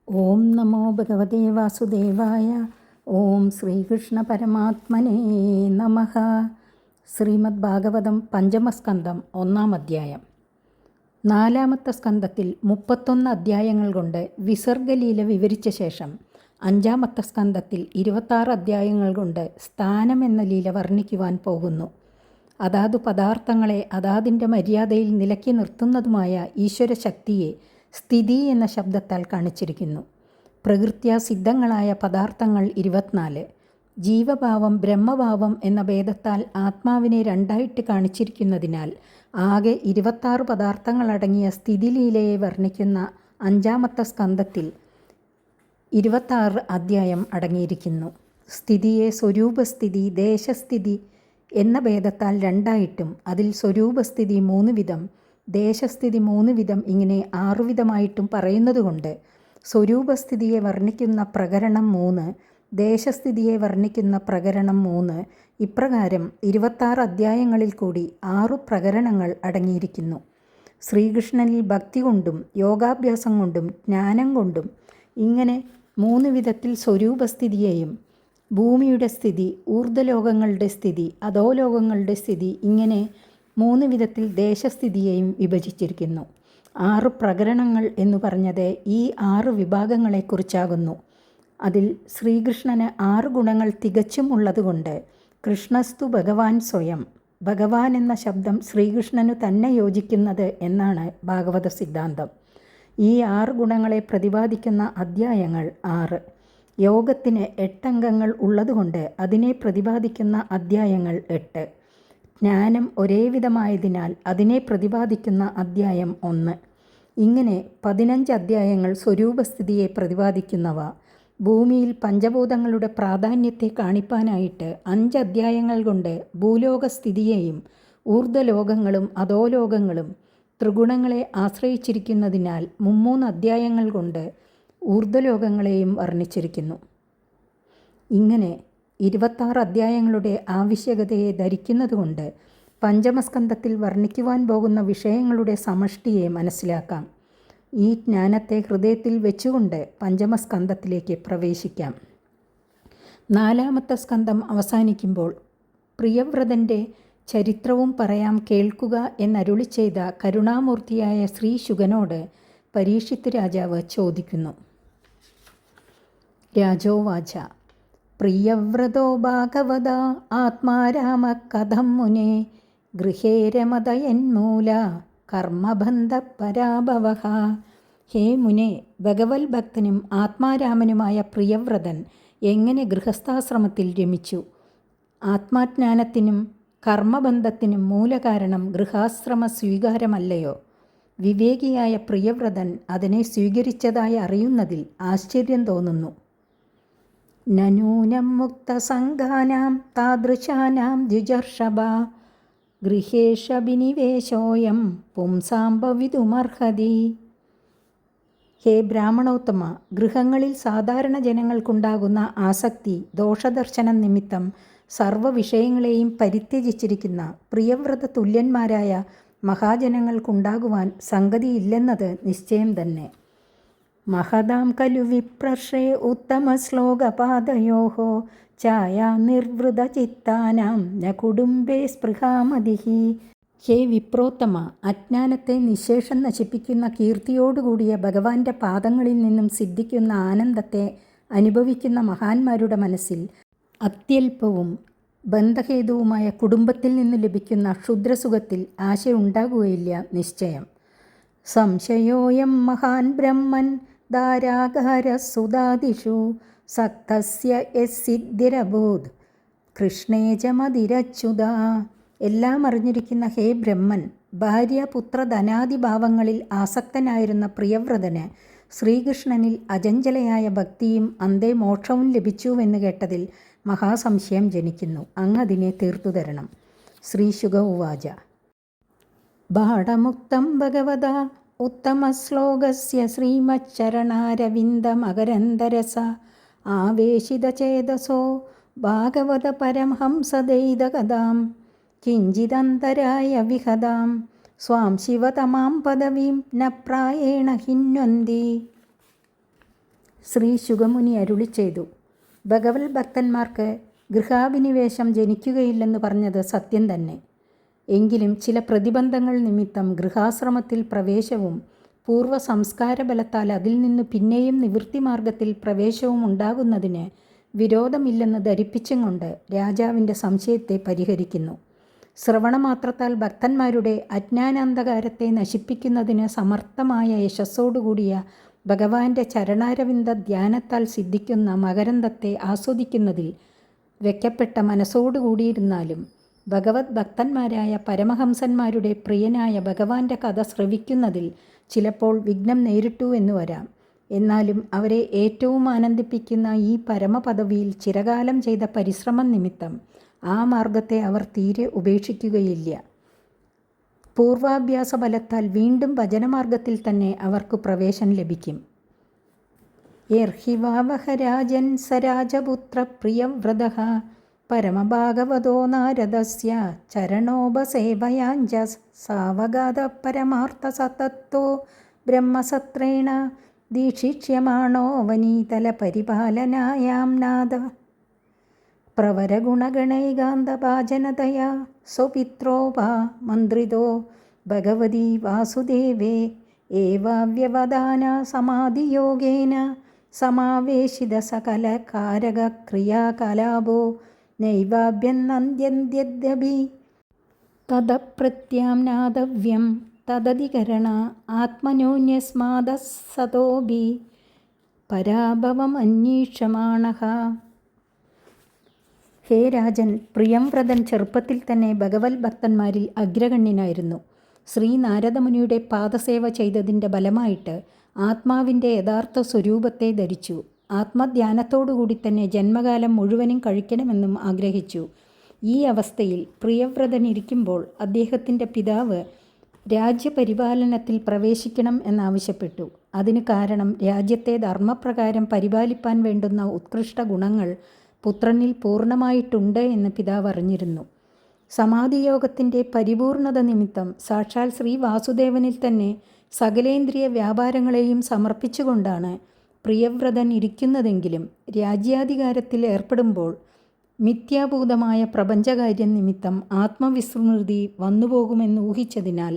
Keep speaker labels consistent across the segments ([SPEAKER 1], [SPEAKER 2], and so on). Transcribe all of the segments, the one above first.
[SPEAKER 1] ഓം നമോ ഭഗവതേ വാസുദേവായ. ഓം ശ്രീകൃഷ്ണ പരമാത്മനേ നമഃ. ശ്രീമദ് ഭാഗവതം പഞ്ചമസ്കന്ധം 1-ാം അധ്യായം. 4-ാമത്തെ സ്കന്ധത്തിൽ 31 അധ്യായങ്ങൾ കൊണ്ട് വിസർഗലീല വിവരിച്ച ശേഷം 5-ാമത്തെ സ്കന്ധത്തിൽ 26 അധ്യായങ്ങൾ കൊണ്ട് സ്ഥാനം എന്ന ലീല വർണ്ണിക്കുവാൻ പോകുന്നു. അതാതു പദാർത്ഥങ്ങളെ അതാതിൻ്റെ മര്യാദയിൽ നിലക്കി നിർത്തുന്നതുമായ ഈശ്വരശക്തിയെ സ്ഥിതി എന്ന ശബ്ദത്താൽ കാണിച്ചിരിക്കുന്നു. പ്രകൃത്യാ സിദ്ധങ്ങളായ പദാർത്ഥങ്ങൾ 24, ജീവഭാവം ബ്രഹ്മഭാവം എന്ന ഭേദത്താൽ ആത്മാവിനെ രണ്ടായിട്ട് കാണിച്ചിരിക്കുന്നതിനാൽ ആകെ 26 പദാർത്ഥങ്ങളടങ്ങിയ സ്ഥിതിലീലയെ വർണ്ണിക്കുന്ന 5-ാമത്തെ സ്കന്ധത്തിൽ 26 അധ്യായം അടങ്ങിയിരിക്കുന്നു. സ്ഥിതിയെ സ്വരൂപസ്ഥിതി, ദേശസ്ഥിതി എന്ന ഭേദത്താൽ രണ്ടായിട്ടും അതിൽ സ്വരൂപസ്ഥിതി 3 വിധം, ദേശസ്ഥിതി 3 വിധം, ഇങ്ങനെ 6 വിധമായിട്ടും പറയുന്നതുകൊണ്ട് സ്വരൂപസ്ഥിതിയെ വർണ്ണിക്കുന്ന പ്രകരണം 3, ദേശസ്ഥിതിയെ വർണ്ണിക്കുന്ന പ്രകരണം 3, ഇപ്രകാരം 26 അധ്യായങ്ങളിൽ കൂടി 6 പ്രകരണങ്ങൾ അടങ്ങിയിരിക്കുന്നു. ശ്രീകൃഷ്ണനിൽ ഭക്തി കൊണ്ടും യോഗാഭ്യാസം കൊണ്ടും ജ്ഞാനം കൊണ്ടും ഇങ്ങനെ 3 വിധത്തിൽ സ്വരൂപസ്ഥിതിയെയും ഭൂമിയുടെ സ്ഥിതി, ഊർധ്വലോകങ്ങളുടെ സ്ഥിതി, അധോലോകങ്ങളുടെ സ്ഥിതി, ഇങ്ങനെ 3 വിധത്തിൽ ദേശസ്ഥിതിയെയും വിഭജിച്ചിരിക്കുന്നു. 6 പ്രകരണങ്ങൾ എന്നു പറഞ്ഞത് ഈ 6 വിഭാഗങ്ങളെക്കുറിച്ചാകുന്നു. അതിൽ ശ്രീകൃഷ്ണന് 6 ഗുണങ്ങൾ തികച്ചും ഉള്ളതുകൊണ്ട് കൃഷ്ണസ്തു ഭഗവാൻ സ്വയം, ഭഗവാൻ എന്ന ശബ്ദം ശ്രീകൃഷ്ണനു തന്നെ യോജിക്കുന്നത് എന്നാണ് ഭാഗവത സിദ്ധാന്തം. ഈ 6 ഗുണങ്ങളെ പ്രതിപാദിക്കുന്ന അധ്യായങ്ങൾ 6. യോഗത്തിന് 8 അംഗങ്ങൾ ഉള്ളതുകൊണ്ട് അതിനെ പ്രതിപാദിക്കുന്ന അധ്യായങ്ങൾ 8. ജ്ഞാനം ഒരേ വിധമായതിനാൽ അതിനെ പ്രതിപാദിക്കുന്ന അധ്യായം 1. ഇങ്ങനെ 15 അധ്യായങ്ങൾ സ്വരൂപസ്ഥിതിയെ പ്രതിപാദിക്കുന്നവ. ഭൂമിയിൽ പഞ്ചഭൂതങ്ങളുടെ പ്രാധാന്യത്തെ കാണിപ്പാനായിട്ട് 5 അധ്യായങ്ങൾ കൊണ്ട് ഭൂലോകസ്ഥിതിയെയും ഊർധ്വലോകങ്ങളും അധോലോകങ്ങളും ത്രിഗുണങ്ങളെ ആശ്രയിച്ചിരിക്കുന്നതിനാൽ 3 അധ്യായങ്ങൾ കൊണ്ട് ഊർധ്വലോകങ്ങളെയും വർണ്ണിച്ചിരിക്കുന്നു. ഇങ്ങനെ 26 അധ്യായങ്ങളുടെ ആവശ്യകതയെ ധരിക്കുന്നതുകൊണ്ട് പഞ്ചമസ്കന്ധത്തിൽ വർണ്ണിക്കുവാൻ പോകുന്ന വിഷയങ്ങളുടെ സമഷ്ടിയെ മനസ്സിലാക്കാം. ഈ ജ്ഞാനത്തെ ഹൃദയത്തിൽ വെച്ചുകൊണ്ട് പഞ്ചമസ്കന്ധത്തിലേക്ക് പ്രവേശിക്കാം. 4-ാമത്തെ സ്കന്ധം അവസാനിക്കുമ്പോൾ പ്രിയവ്രതൻ്റെ ചരിത്രവും പറയാം കേൾക്കുക എന്നരുളി ചെയ്ത കരുണാമൂർത്തിയായ ശ്രീ ശുകനോട് പരീക്ഷിത്ത് രാജാവ് ചോദിക്കുന്നു. രാജോവാച: പ്രിയവ്രതോ ഭാഗവത ആത്മാരാമ കഥം മുനെ ഗൃഹേ രമതയന്മൂല കർമ്മബന്ധ പരാഭവഃ. ഹേ മുനെ, ഭഗവൽ ഭക്തനും ആത്മാരാമനുമായ പ്രിയവ്രതൻ എങ്ങനെ ഗൃഹസ്ഥാശ്രമത്തിൽ രമിച്ചു? ആത്മാജ്ഞാനത്തിനും കർമ്മബന്ധത്തിനും മൂലകാരണം ഗൃഹാശ്രമ സ്വീകാരമല്ലയോ? വിവേകിയായ പ്രിയവ്രതൻ അതിനെ സ്വീകരിച്ചതായി അറിയുന്നതിൽ ആശ്ചര്യം തോന്നുന്നു. നനൂനം മുക്തസംഗാനാം താദൃശാനാം ദ്വിജർഷഭ ഗൃഹേഷഭിനിവേശോയം പുംസാം ഭവിതുമർഹതി. ഹേ ബ്രാഹ്മണോത്തമ, ഗൃഹങ്ങളിൽ സാധാരണ ജനങ്ങൾക്കുണ്ടാകുന്ന ആസക്തി ദോഷദർശനം നിമിത്തം സർവ്വവിഷയങ്ങളെയും പരിത്യജിച്ചിരിക്കുന്ന പ്രിയവ്രത തുല്യന്മാരായ മഹാജനങ്ങൾക്കുണ്ടാകുവാൻ സംഗതിയില്ലെന്നത് നിശ്ചയം തന്നെ. മഹതാം ഖലു വിപ്രർഷേ ഉത്തമശ്ലോകപാദയോഃ ഛായാ നിർവൃതചിത്താനാം ന കുടുംബേ സ്പൃഹാമതിഃ. ഹേ വിപ്രോത്തമ, അജ്ഞാനത്തെ നിശേഷം നശിപ്പിക്കുന്ന കീർത്തിയോടുകൂടിയ ഭഗവാന്റെ പാദങ്ങളിൽ നിന്നും സിദ്ധിക്കുന്ന ആനന്ദത്തെ അനുഭവിക്കുന്ന മഹാന്മാരുടെ മനസ്സിൽ അത്യല്പവും ബന്ധഹേതുവുമായ കുടുംബത്തിൽ നിന്ന് ലഭിക്കുന്ന ക്ഷുദ്രസുഖത്തിൽ ആശയുണ്ടാകുകയില്ല നിശ്ചയം. സംശയോയം മഹാൻ ബ്രഹ്മൻ ധാരാകാരസുതാദിഷു സക്തസ്യ യസ്സിദ്ധിരഭൂത് കൃഷ്ണേജമതിരച്യുത. എല്ലാം അറിഞ്ഞിരിക്കുന്ന ഹേ ബ്രഹ്മൻ, ഭാര്യ പുത്ര ധനാദിഭാവങ്ങളിൽ ആസക്തനായിരുന്ന പ്രിയവ്രതന് ശ്രീകൃഷ്ണനിൽ അചഞ്ചലയായ ഭക്തിയും അന്തേ മോക്ഷവും ലഭിച്ചുവെന്ന് കേട്ടതിൽ മഹാസംശയം ജനിക്കുന്നു. അങ്ങതിനെ തീർത്തു തരണം. ശ്രീശുക ഉവാച: ബാഢമുക്തം ഭഗവത ഉത്തമശ്ലോകസ്യ ശ്രീമച്ചരണാരവിന്ദമകരന്ദരസ ആവേശിതചേതസോ ഭാഗവത പരമഹംസദൈതകഥാം കിഞ്ചിദന്തരായ വിഹതാം സ്വാം ശിവതമാം പദവീം ന പ്രായേണ ഹിന്വന്തി. ശ്രീ ശുകമുനി അരുളിച്ചെയ്തു. ഭഗവത് ഭക്തന്മാർക്ക് ഗൃഹാഭിനിവേശം ജനിക്കുകയില്ലെന്ന് പറഞ്ഞത് സത്യം തന്നെ. എങ്കിലും ചില പ്രതിബന്ധങ്ങൾ നിമിത്തം ഗൃഹാശ്രമത്തിൽ പ്രവേശവും പൂർവ്വ സംസ്കാര ബലത്താൽ അതിൽ നിന്ന് പിന്നെയും നിവൃത്തിമാർഗത്തിൽ പ്രവേശവും ഉണ്ടാകുന്നതിന് വിരോധമില്ലെന്ന് ധരിപ്പിച്ചും കൊണ്ട് രാജാവിൻ്റെ സംശയത്തെ പരിഹരിക്കുന്നു. ശ്രവണമാത്രത്താൽ ഭക്തന്മാരുടെ അജ്ഞാനാന്ധകാരത്തെ നശിപ്പിക്കുന്നതിന് സമർത്ഥമായ യശസ്സോടുകൂടിയ ഭഗവാന്റെ ചരണാരവിന്ദ ധ്യാനത്താൽ സിദ്ധിക്കുന്ന മകരന്ദത്തെ ആസ്വദിക്കുന്നതിൽ വെക്കപ്പെട്ട മനസ്സോടുകൂടിയിരുന്നാലും ഭഗവത് ഭക്തന്മാരായ പരമഹംസന്മാരുടെ പ്രിയനായ ഭഗവാന്റെ കഥ ശ്രവിക്കുന്നതിൽ ചിലപ്പോൾ വിഘ്നം നേരിട്ടു എന്ന് വരാം. എന്നാലും അവരെ ഏറ്റവും ആനന്ദിപ്പിക്കുന്ന ഈ പരമപദവിയിൽ ചിരകാലം ചെയ്ത പരിശ്രമം നിമിത്തം ആ മാർഗത്തെ അവർ തീരെ ഉപേക്ഷിക്കുകയില്ല. പൂർവാഭ്യാസ ബലത്താൽ വീണ്ടും ഭജനമാർഗത്തിൽ തന്നെ അവർക്ക് പ്രവേശം ലഭിക്കും. യർഹിവാവഹരാജൻ സരാജപുത്ര പ്രിയവ്രതഃ പരമഭാഗവതോ നാരദസ്യ ചരണോപസേവയാഞ്ച സാവഗാത പരമാർത്ഥസതത്തോ ബ്രഹ്മസത്രേണ ദീക്ഷിക്ഷ്യമാണോ വനീതല പരിപാലനായാം നാദ പ്രവരഗുണഗണൈകാന്തഭാജനതയാ സ്വപിത്രോ വാ മന്ത്രിതോ ഭഗവതി വാസുദേവേ ഏവാവ്യവദാന സമാധിയോഗേന സമാവേശിത സകല കാരക ക്രിയാകലാപോ നൈവാഭ്യനന്ദ്യദ്യപി തദപ്രത്യാംനാദവ്യം തദധികരണ ആത്മനോന്യസ്മാദസതോഭി പരാഭവമന്വേഷമാണഃ. ഹേ രാജൻ, പ്രിയംവ്രതൻ ചെറുപ്പത്തിൽ തന്നെ ഭഗവത് ഭക്തന്മാരിൽ അഗ്രഗണ്യനായിരുന്നു. ശ്രീ നാരദമുനിയുടെ പാദസേവ ചെയ്തതിൻ്റെ ഫലമായിട്ട് ആത്മാവിൻ്റെ യഥാർത്ഥ സ്വരൂപത്തെ ധരിച്ചു. ആത്മധ്യാനത്തോടുകൂടി തന്നെ ജന്മകാലം മുഴുവനും കഴിക്കണമെന്നും ആഗ്രഹിച്ചു. ഈ അവസ്ഥയിൽ പ്രിയവ്രതനിരിക്കുമ്പോൾ അദ്ദേഹത്തിൻ്റെ പിതാവ് രാജ്യപരിപാലനത്തിൽ പ്രവേശിക്കണം എന്നാവശ്യപ്പെട്ടു. അതിന് കാരണം രാജ്യത്തെ ധർമ്മപ്രകാരം പരിപാലിപ്പാൻ വേണ്ടുന്ന ഉത്കൃഷ്ട ഗുണങ്ങൾ പുത്രനിൽ പൂർണ്ണമായിട്ടുണ്ട് എന്ന് പിതാവ് അറിഞ്ഞിരുന്നു. സമാധിയോഗത്തിൻ്റെ പരിപൂർണത നിമിത്തം സാക്ഷാൽ ശ്രീ വാസുദേവനിൽ തന്നെ സകലേന്ദ്രിയ വ്യാപാരങ്ങളെയും സമർപ്പിച്ചുകൊണ്ടാണ് പ്രിയവ്രതൻ ഇരിക്കുന്നതെങ്കിലും രാജ്യാധികാരത്തിൽ ഏർപ്പെടുമ്പോൾ മിഥ്യാഭൂതമായ പ്രപഞ്ചകാര്യം നിമിത്തം ആത്മവിസ്മൃതി വന്നുപോകുമെന്ന് ഊഹിച്ചതിനാൽ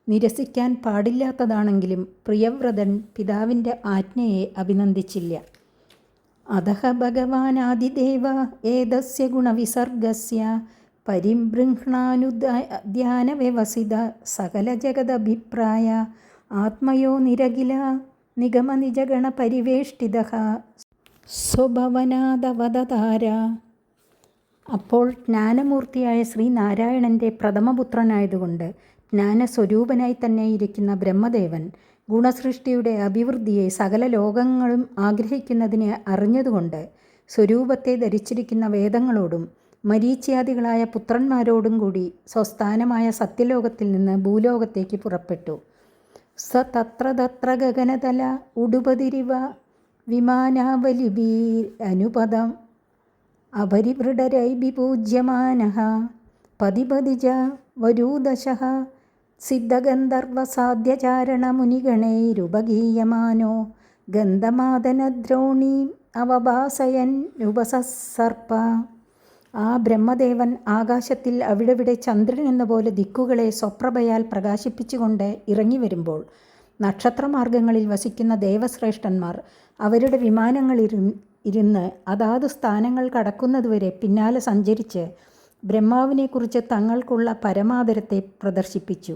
[SPEAKER 1] നിരസിക്കാൻ പാടില്ലാത്തതാണെങ്കിലും പ്രിയവ്രതൻ പിതാവിൻ്റെ ആജ്ഞയെ അഭിനന്ദിച്ചില്ല. അധഃ ഭഗവാനാദിദേവ ഏതസ്യ ഗുണവിസർഗസ്യ പരിബൃഹ്ണാനുധ്യാനവ്യവസിത സകല ജഗദഭിപ്രായ ആത്മയോ നിരഖില നിഗമനിജഗണപരിവേഷ്ടിതഃ സ്വഭവനാദവദതാര. അപ്പോൾ ജ്ഞാനമൂർത്തിയായ ശ്രീനാരായണൻ്റെ പ്രഥമപുത്രനായതുകൊണ്ട് ജ്ഞാനസ്വരൂപനായി തന്നെ ഇരിക്കുന്ന ബ്രഹ്മദേവൻ ഗുണസൃഷ്ടിയുടെ അഭിവൃദ്ധിയെ സകല ലോകങ്ങളും ആഗ്രഹിക്കുന്നതിനെ അറിഞ്ഞതുകൊണ്ട് സ്വരൂപത്തെ ധരിച്ചിരിക്കുന്ന വേദങ്ങളോടും മരീച്യാദികളായ പുത്രന്മാരോടും കൂടി സ്വസ്ഥാനമായ സത്യലോകത്തിൽ നിന്ന് ഭൂലോകത്തേക്ക് പുറപ്പെട്ടു. സ തത്ര തത്ര ഗഗനതല ഉടുപതിരിവ വിമാനാവലിഭീരനുപദം അപരിവൃഢരൈഭിപൂജ്യമാനഃ പതിപതിജ വരൂദശഃ സിദ്ധഗന്ധർവസാധ്യചാരണമുനിഗണൈരുപഗീയമാനോ ഗന്ധമാദനദ്രോണീം അവഭാസയൻ ഉപസസർപ്പ. ആ ബ്രഹ്മദേവൻ ആകാശത്തിൽ അവിടെവിടെ ചന്ദ്രൻ എന്ന പോലെ ദിക്കുകളെ സ്വപ്രഭയാൽ പ്രകാശിപ്പിച്ചുകൊണ്ട് ഇറങ്ങി വരുമ്പോൾ നക്ഷത്രമാർഗങ്ങളിൽ വസിക്കുന്ന ദേവശ്രേഷ്ഠന്മാർ അവരുടെ വിമാനങ്ങളിലിരുന്ന് അതാത് സ്ഥാനങ്ങൾ കടക്കുന്നതുവരെ പിന്നാലെ സഞ്ചരിച്ച് ബ്രഹ്മാവിനെക്കുറിച്ച് തങ്ങൾക്കുള്ള പരമാദരത്തെ പ്രദർശിപ്പിച്ചു.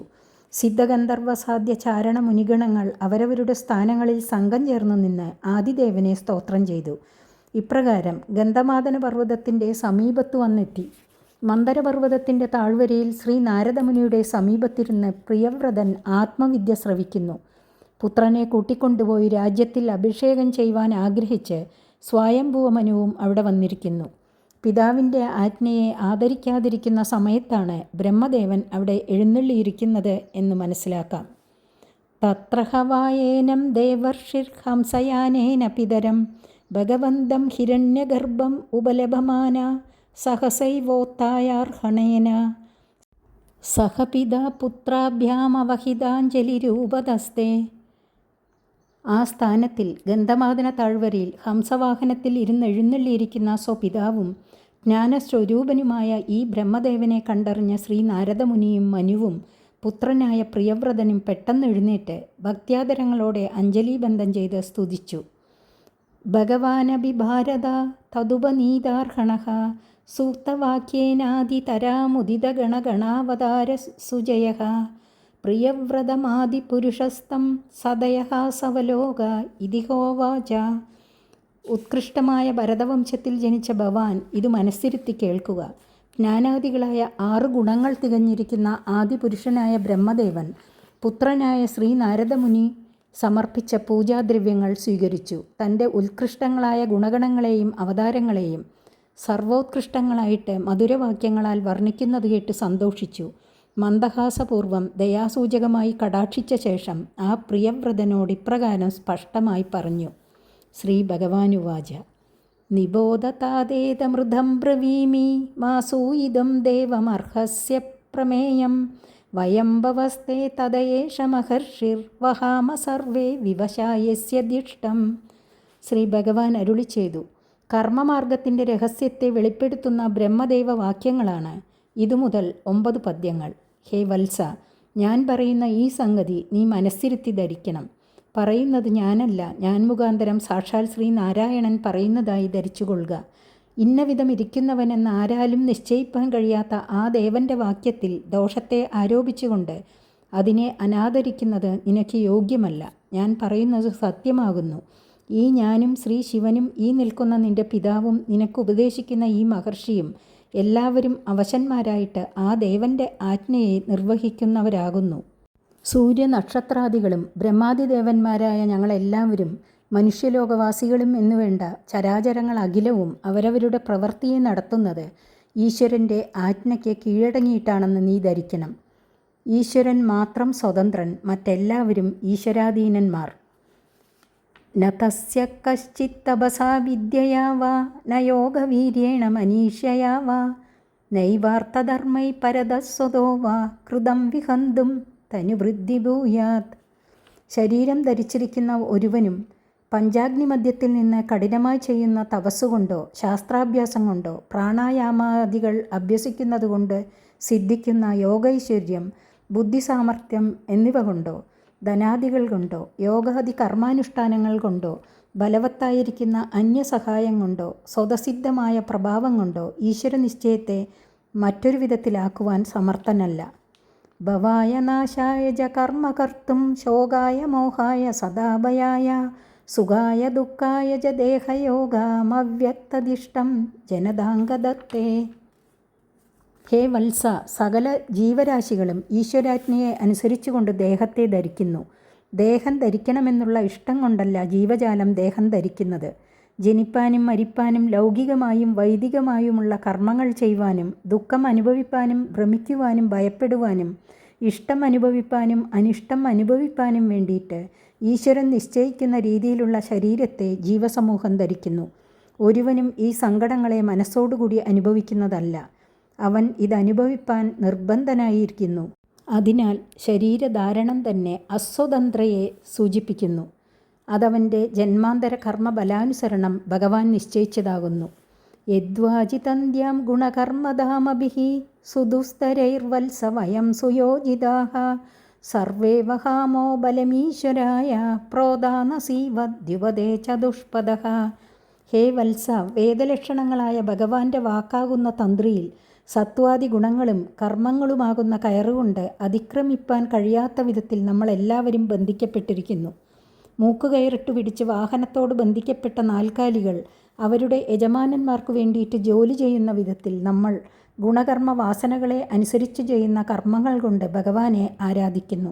[SPEAKER 1] സിദ്ധഗന്ധർവസാധ്യ ചാരണ മുനിഗണങ്ങൾ അവരവരുടെ സ്ഥാനങ്ങളിൽ സംഘം ചേർന്നു നിന്ന് ആദിദേവനെ സ്തോത്രം ചെയ്തു. ഇപ്രകാരം ഗന്ധമാദന പർവ്വതത്തിൻ്റെ സമീപത്ത് വന്നെത്തി. മന്ദരപർവ്വതത്തിൻ്റെ താഴ്വരയിൽ ശ്രീ നാരദമുനിയുടെ സമീപത്തിരുന്ന് പ്രിയവ്രതൻ ആത്മവിദ്യ ശ്രവിക്കുന്നു. പുത്രനെ കൂട്ടിക്കൊണ്ടുപോയി രാജ്യത്തിൽ അഭിഷേകം ചെയ്യുവാൻ ആഗ്രഹിച്ച് സ്വയംഭൂവമനുവും അവിടെ വന്നിരിക്കുന്നു. പിതാവിൻ്റെ ആജ്ഞയെ ആദരിക്കാതിരിക്കുന്ന സമയത്താണ് ബ്രഹ്മദേവൻ അവിടെ എഴുന്നള്ളിയിരിക്കുന്നത് എന്ന് മനസ്സിലാക്കാം. തത്രഹവായേനം ദേവർഷിർഹംസയാനേന പിതരം ഭഗവന്തം ഹിരണ്യഗർഭം ഉപലഭമാന സഹസൈവോത്തായാർഹണേന സഹ പിതാ പുത്രാഭ്യാമവഹിതാഞ്ജലിരൂപതസ്തേ ആ സ്ഥാനത്തിൽ ഗന്ധമാദന താഴ്വരയിൽ ഹംസവാഹനത്തിൽ ഇരുന്നെഴുന്നള്ളിയിരിക്കുന്ന സ്വപിതാവും ജ്ഞാനസ്വരൂപനുമായ ഈ ബ്രഹ്മദേവനെ കണ്ടറിഞ്ഞ ശ്രീ നാരദമുനിയും മനുവും പുത്രനായ പ്രിയവ്രതനും പെട്ടെന്നെഴുന്നേറ്റ് ഭക്ത്യാദരങ്ങളോടെ അഞ്ജലീബന്ധം ചെയ്ത് സ്തുതിച്ചു. ഭഗവാനഭിഭാരത തതുപനീതാർഹണഃ സൂക്തവാക്യേനാദിതരാമുദിതഗണഗണാവതാര സുജയഃ പ്രിയവ്രതമാദിപുരുഷസ്തം സദയഃ സവലോക ഇതിഹോവാച. ഉത്കൃഷ്ടമായ ഭരതവംശത്തിൽ ജനിച്ച ഭവാൻ ഇത് മനസ്സിരുത്തി കേൾക്കുക. ജ്ഞാനാദികളായ 6 ഗുണങ്ങൾ തികഞ്ഞിരിക്കുന്ന ആദിപുരുഷനായ ബ്രഹ്മദേവൻ പുത്രനായ ശ്രീ നാരദമുനി സമർപ്പിച്ച പൂജാദ്രവ്യങ്ങൾ സ്വീകരിച്ചു. തൻ്റെ ഉത്കൃഷ്ടങ്ങളായ ഗുണഗണങ്ങളെയും അവതാരങ്ങളെയും സർവോത്കൃഷ്ടങ്ങളായിട്ട് മധുരവാക്യങ്ങളാൽ വർണ്ണിക്കുന്നത് കേട്ട് സന്തോഷിച്ചു. മന്ദഹാസപൂർവം ദയാസൂചകമായി കടാക്ഷിച്ച ശേഷം ആ പ്രിയവ്രതനോട് ഇപ്രകാരം സ്പഷ്ടമായി പറഞ്ഞു. ശ്രീ ഭഗവാനുവാച. നിബോധതാദേതമൃതം ബ്രവീമി മാസൂയിദം ദേവമർഹസ്യ പ്രമേയം വയംഭവസ്തേ തദയേഷ മഹർഷിർ വഹാമ സർവേ വിവശായസ്യ ദിഷ്ടം. ശ്രീ ഭഗവാൻ അരുളി ചെയ്തു. കർമ്മമാർഗത്തിൻ്റെ രഹസ്യത്തെ വെളിപ്പെടുത്തുന്ന ബ്രഹ്മദേവ വാക്യങ്ങളാണ് ഇതുമുതൽ 9 പദ്യങ്ങൾ. ഹേ വത്സ, ഞാൻ പറയുന്ന ഈ സംഗതി നീ മനസ്സിരുത്തി ധരിക്കണം. പറയുന്നത് ഞാനല്ല, ഞാൻ മുഖാന്തരം സാക്ഷാൽ ശ്രീ നാരായണൻ പറയുന്നതായി ധരിച്ചുകൊള്ളുക. ഇന്നവിധം ഇരിക്കുന്നവനെന്ന് ആരാലും നിശ്ചയിപ്പാൻ കഴിയാത്ത ആ ദേവൻ്റെ വാക്യത്തിൽ ദോഷത്തെ ആരോപിച്ചുകൊണ്ട് അതിനെ അനാദരിക്കുന്നത് നിനക്ക് യോഗ്യമല്ല. ഞാൻ പറയുന്നത് സത്യമാകുന്നു. ഈ ഞാനും ശ്രീ ശിവനും ഈ നിൽക്കുന്ന നിന്റെ പിതാവും നിനക്ക് ഉപദേശിക്കുന്ന ഈ മഹർഷിയും എല്ലാവരും അവശന്മാരായിട്ട് ആ ദേവൻ്റെ ആജ്ഞയെ നിർവഹിക്കുന്നവരാകുന്നു. സൂര്യനക്ഷത്രാദികളും ബ്രഹ്മാദിദേവന്മാരായ ഞങ്ങളെല്ലാവരും മനുഷ്യലോകവാസികളും എന്നുവേണ്ട ചരാചരങ്ങൾ അഖിലവും അവരവരുടെ പ്രവൃത്തിയെ നടത്തുന്നത് ഈശ്വരൻ്റെ ആജ്ഞയ്ക്ക് കീഴടങ്ങിയിട്ടാണെന്ന് നീ ധരിക്കണം. ഈശ്വരൻ മാത്രം സ്വതന്ത്രൻ, മറ്റെല്ലാവരും ഈശ്വരാധീനന്മാർ. ന തസ്യ കശ്ചിത് തപസാ വിദ്യയാ വാ ന യോഗവീര്യേണ മനീഷ്യയാ വാ നൈവാർത്ഥധർമ്മൈ പരതസ്വതോ വാ കൃതം വിഹന്തും തനുവൃദ്ധി ഭൂയാത്. ശരീരം ധരിച്ചിരിക്കുന്ന ഒരുവനും പഞ്ചാഗ്നിമധ്യത്തിൽ നിന്ന് കഠിനമായി ചെയ്യുന്ന തപസ്സുകൊണ്ടോ ശാസ്ത്രാഭ്യാസം കൊണ്ടോ പ്രാണായാമാദികൾ അഭ്യസിക്കുന്നതുകൊണ്ട് സിദ്ധിക്കുന്ന യോഗൈശ്വര്യം, ബുദ്ധിസാമർഥ്യം എന്നിവ കൊണ്ടോ ധനാദികൾ കൊണ്ടോ യോഗാദി കർമാനുഷ്ഠാനങ്ങൾ കൊണ്ടോ ബലവത്തായിരിക്കുന്ന അന്യസഹായം കൊണ്ടോ സ്വതസിദ്ധമായ പ്രഭാവം കൊണ്ടോ ഈശ്വരനിശ്ചയത്തെ മറ്റൊരു വിധത്തിലാക്കുവാൻ സമർത്ഥനല്ല. ഭവായ നാശായ ച കർമ്മകർത്തും ശോകായ മോഹായ സദാഭയായ സുഖായ ദുഃഖായ ച ദേഹയോഗമവ്യക്തദിഷ്ടം ജനതാംഗദത്തേ. ഹേ വത്സ, സകല ജീവരാശികളും ഈശ്വരാജ്ഞയെ അനുസരിച്ചുകൊണ്ട് ദേഹത്തെ ധരിക്കുന്നു. ദേഹം ധരിക്കണമെന്നുള്ള ഇഷ്ടം കൊണ്ടല്ല ജീവജാലം ദേഹം ധരിക്കുന്നത്. ജനിപ്പാനും മരിപ്പാനും ലൗകികമായും വൈദികമായുമുള്ള കർമ്മങ്ങൾ ചെയ്യുവാനും ദുഃഖം അനുഭവിപ്പാനും ഭ്രമിക്കുവാനും ഭയപ്പെടുവാനും ഇഷ്ടം അനുഭവിപ്പാനും അനിഷ്ടം അനുഭവിപ്പാനും വേണ്ടിയിട്ട് ഈശ്വരൻ നിശ്ചയിക്കുന്ന രീതിയിലുള്ള ശരീരത്തെ ജീവസമൂഹം ധരിക്കുന്നു. ഒരുവനും ഈ സങ്കടങ്ങളെ മനസ്സോടുകൂടി അനുഭവിക്കുന്നതല്ല. അവൻ ഇതനുഭവിപ്പാൻ നിർബന്ധനായിരിക്കുന്നു. അതിനാൽ ശരീരധാരണം തന്നെ അസ്വതന്ത്രയെ സൂചിപ്പിക്കുന്നു. അതവൻ്റെ ജന്മാന്തര കർമ്മബലാനുസരണം ഭഗവാൻ നിശ്ചയിച്ചതാകുന്നു. യദ്വാജിതന്ത്യാം ഗുണകർമ്മധാമഭിഃ സുദുസ്തരൈർവത്സ വയം സുയോജിതാഃ സർവേ വഹാമോ ബലമീശ്വരായ പ്രോദാനസീവദ്യുവദേ ചതുഷ്പദഃ. ഹേ വത്സ, വേദലക്ഷണങ്ങളായ ഭഗവാന്റെ വാക്കാകുന്ന തന്ത്രിയിൽ സത്വാദി ഗുണങ്ങളും കർമ്മങ്ങളുമാകുന്ന കയറുകൊണ്ട് അതിക്രമിപ്പാൻ കഴിയാത്ത വിധത്തിൽ നമ്മളെല്ലാവരും ബന്ധിക്കപ്പെട്ടിരിക്കുന്നു. മൂക്കുകയറിട്ട് പിടിച്ച് വാഹനത്തോട് ബന്ധിക്കപ്പെട്ട നാൽക്കാലികൾ അവരുടെ യജമാനന്മാർക്ക് വേണ്ടിയിട്ട് ജോലി ചെയ്യുന്ന വിധത്തിൽ നമ്മൾ ഗുണകർമ്മ വാസനകളെ അനുസരിച്ച് ചെയ്യുന്ന കർമ്മങ്ങൾ കൊണ്ട് ഭഗവാനെ ആരാധിക്കുന്നു.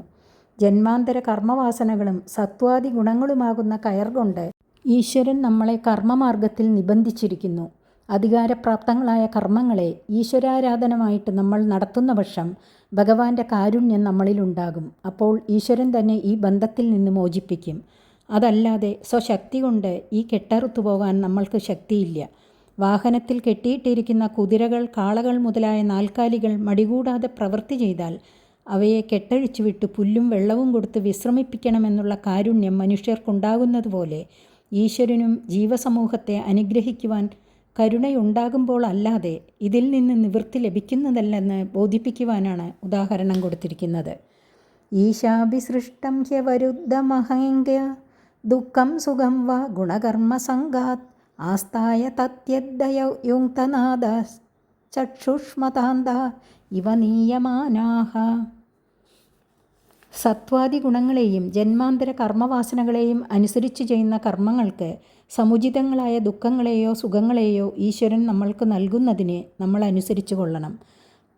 [SPEAKER 1] ജന്മാന്തര കർമ്മവാസനകളും സത്വാദി ഗുണങ്ങളുമാകുന്ന കയർ കൊണ്ട് ഈശ്വരൻ നമ്മളെ കർമ്മമാർഗത്തിൽ നിബന്ധിച്ചിരിക്കുന്നു. അധികാരപ്രാപ്തങ്ങളായ കർമ്മങ്ങളെ ഈശ്വരാരാധനമായിട്ട് നമ്മൾ നടത്തുന്ന പക്ഷം ഭഗവാന്റെ കാരുണ്യം നമ്മളിലുണ്ടാകും. അപ്പോൾ ഈശ്വരൻ തന്നെ ഈ ബന്ധത്തിൽ നിന്ന് മോചിപ്പിക്കും. അതല്ലാതെ സ്വശക്തി കൊണ്ട് ഈ കെട്ടറുത്തു പോകാൻ നമ്മൾക്ക് ശക്തിയില്ല. വാഹനത്തിൽ കെട്ടിയിട്ടിരിക്കുന്ന കുതിരകൾ, കാളകൾ മുതലായ നാൽക്കാലികൾ മടികൂടാതെ പ്രവൃത്തി ചെയ്താൽ അവയെ കെട്ടഴിച്ചു വിട്ട് പുല്ലും വെള്ളവും കൊടുത്ത് വിശ്രമിപ്പിക്കണമെന്നുള്ള കാരുണ്യം മനുഷ്യർക്കുണ്ടാകുന്നതുപോലെ ഈശ്വരനും ജീവസമൂഹത്തെ അനുഗ്രഹിക്കുവാൻ കരുണയുണ്ടാകുമ്പോൾ അല്ലാതെ ഇതിൽ നിന്ന് നിവൃത്തി ലഭിക്കുന്നതല്ലെന്ന് ബോധിപ്പിക്കുവാനാണ് ഉദാഹരണം കൊടുത്തിരിക്കുന്നത്. ഈശാഭിസൃഷ്ടം ഹ്യവരുദ്ധമഹങ്ക ദുഃഖം സുഖം വ ഗുണകർമ്മസംഗാത് ആസ്ഥായ തത്യദ്ദയുക്തനാദ ചക്ഷുഷ്മതാന്ത ഇവ നീയമാനാഹ. സത്വാദി ഗുണങ്ങളെയും ജന്മാന്തര കർമ്മവാസനകളെയും അനുസരിച്ച് ചെയ്യുന്ന കർമ്മങ്ങൾക്ക് സമുചിതങ്ങളായ ദുഃഖങ്ങളെയോ സുഖങ്ങളെയോ ഈശ്വരൻ നമ്മൾക്ക് നൽകുന്നതിനെ നമ്മൾ അനുസരിച്ചു കൊള്ളണം.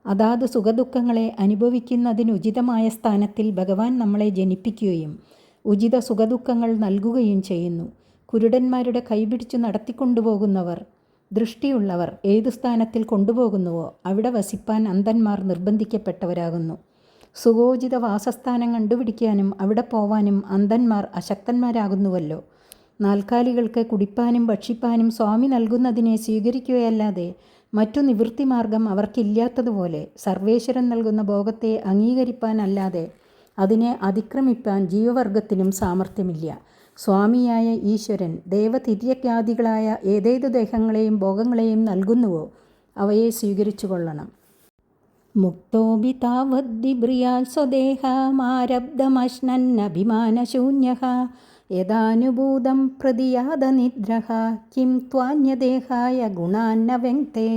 [SPEAKER 1] അതാത് സുഖദുഃഖങ്ങളെ അനുഭവിക്കുന്നതിനുചിതമായ സ്ഥാനത്തിൽ ഭഗവാൻ നമ്മളെ ജനിപ്പിക്കുകയും ഉചിത സുഖദുഃഖങ്ങൾ നൽകുകയും ചെയ്യുന്നു. കുരുടന്മാരുടെ കൈപിടിച്ചു നടത്തിക്കൊണ്ടുപോകുന്നവർ, ദൃഷ്ടിയുള്ളവർ ഏതു സ്ഥാനത്തിൽ കൊണ്ടുപോകുന്നുവോ അവിടെ വസിപ്പാൻ അന്ധന്മാർ നിർബന്ധിക്കപ്പെട്ടവരാകുന്നു. സുഖോചിത വാസസ്ഥാനം കണ്ടുപിടിക്കാനും അവിടെ പോവാനും അന്ധന്മാർ അശക്തന്മാരാകുന്നുവല്ലോ. നാൽക്കാലികൾക്ക് കുടിപ്പാനും ഭക്ഷിപ്പാനും സ്വാമി നൽകുന്നതിനെ സ്വീകരിക്കുകയല്ലാതെ മറ്റു നിവൃത്തിമാർഗം അവർക്കില്ലാത്തതുപോലെ സർവേശ്വരൻ നൽകുന്ന ഭോഗത്തെ അംഗീകരിപ്പാനല്ലാതെ അതിനെ അതിക്രമിപ്പാൻ ജീവവർഗത്തിനും സാമർഥ്യമില്ല. സ്വാമിയായ ഈശ്വരൻ ദേവതിര്യജ്ഞാതികളായ ഏതേതു ദേഹങ്ങളെയും ഭോഗങ്ങളെയും നൽകുന്നുവോ അവയെ സ്വീകരിച്ചു കൊള്ളണം. മുക്തോപി താവദ്ദിബ്രിയാൽ സ്വദേഹമാരബ്ധമശ്നന്നഭിമാനശൂന്യഃ യദാനുഭൂതം പ്രതിയാതനിദ്രഃ കിം ത്വാന്യദേഹായ ഗുണാന്ന വെങ്ക്തേ.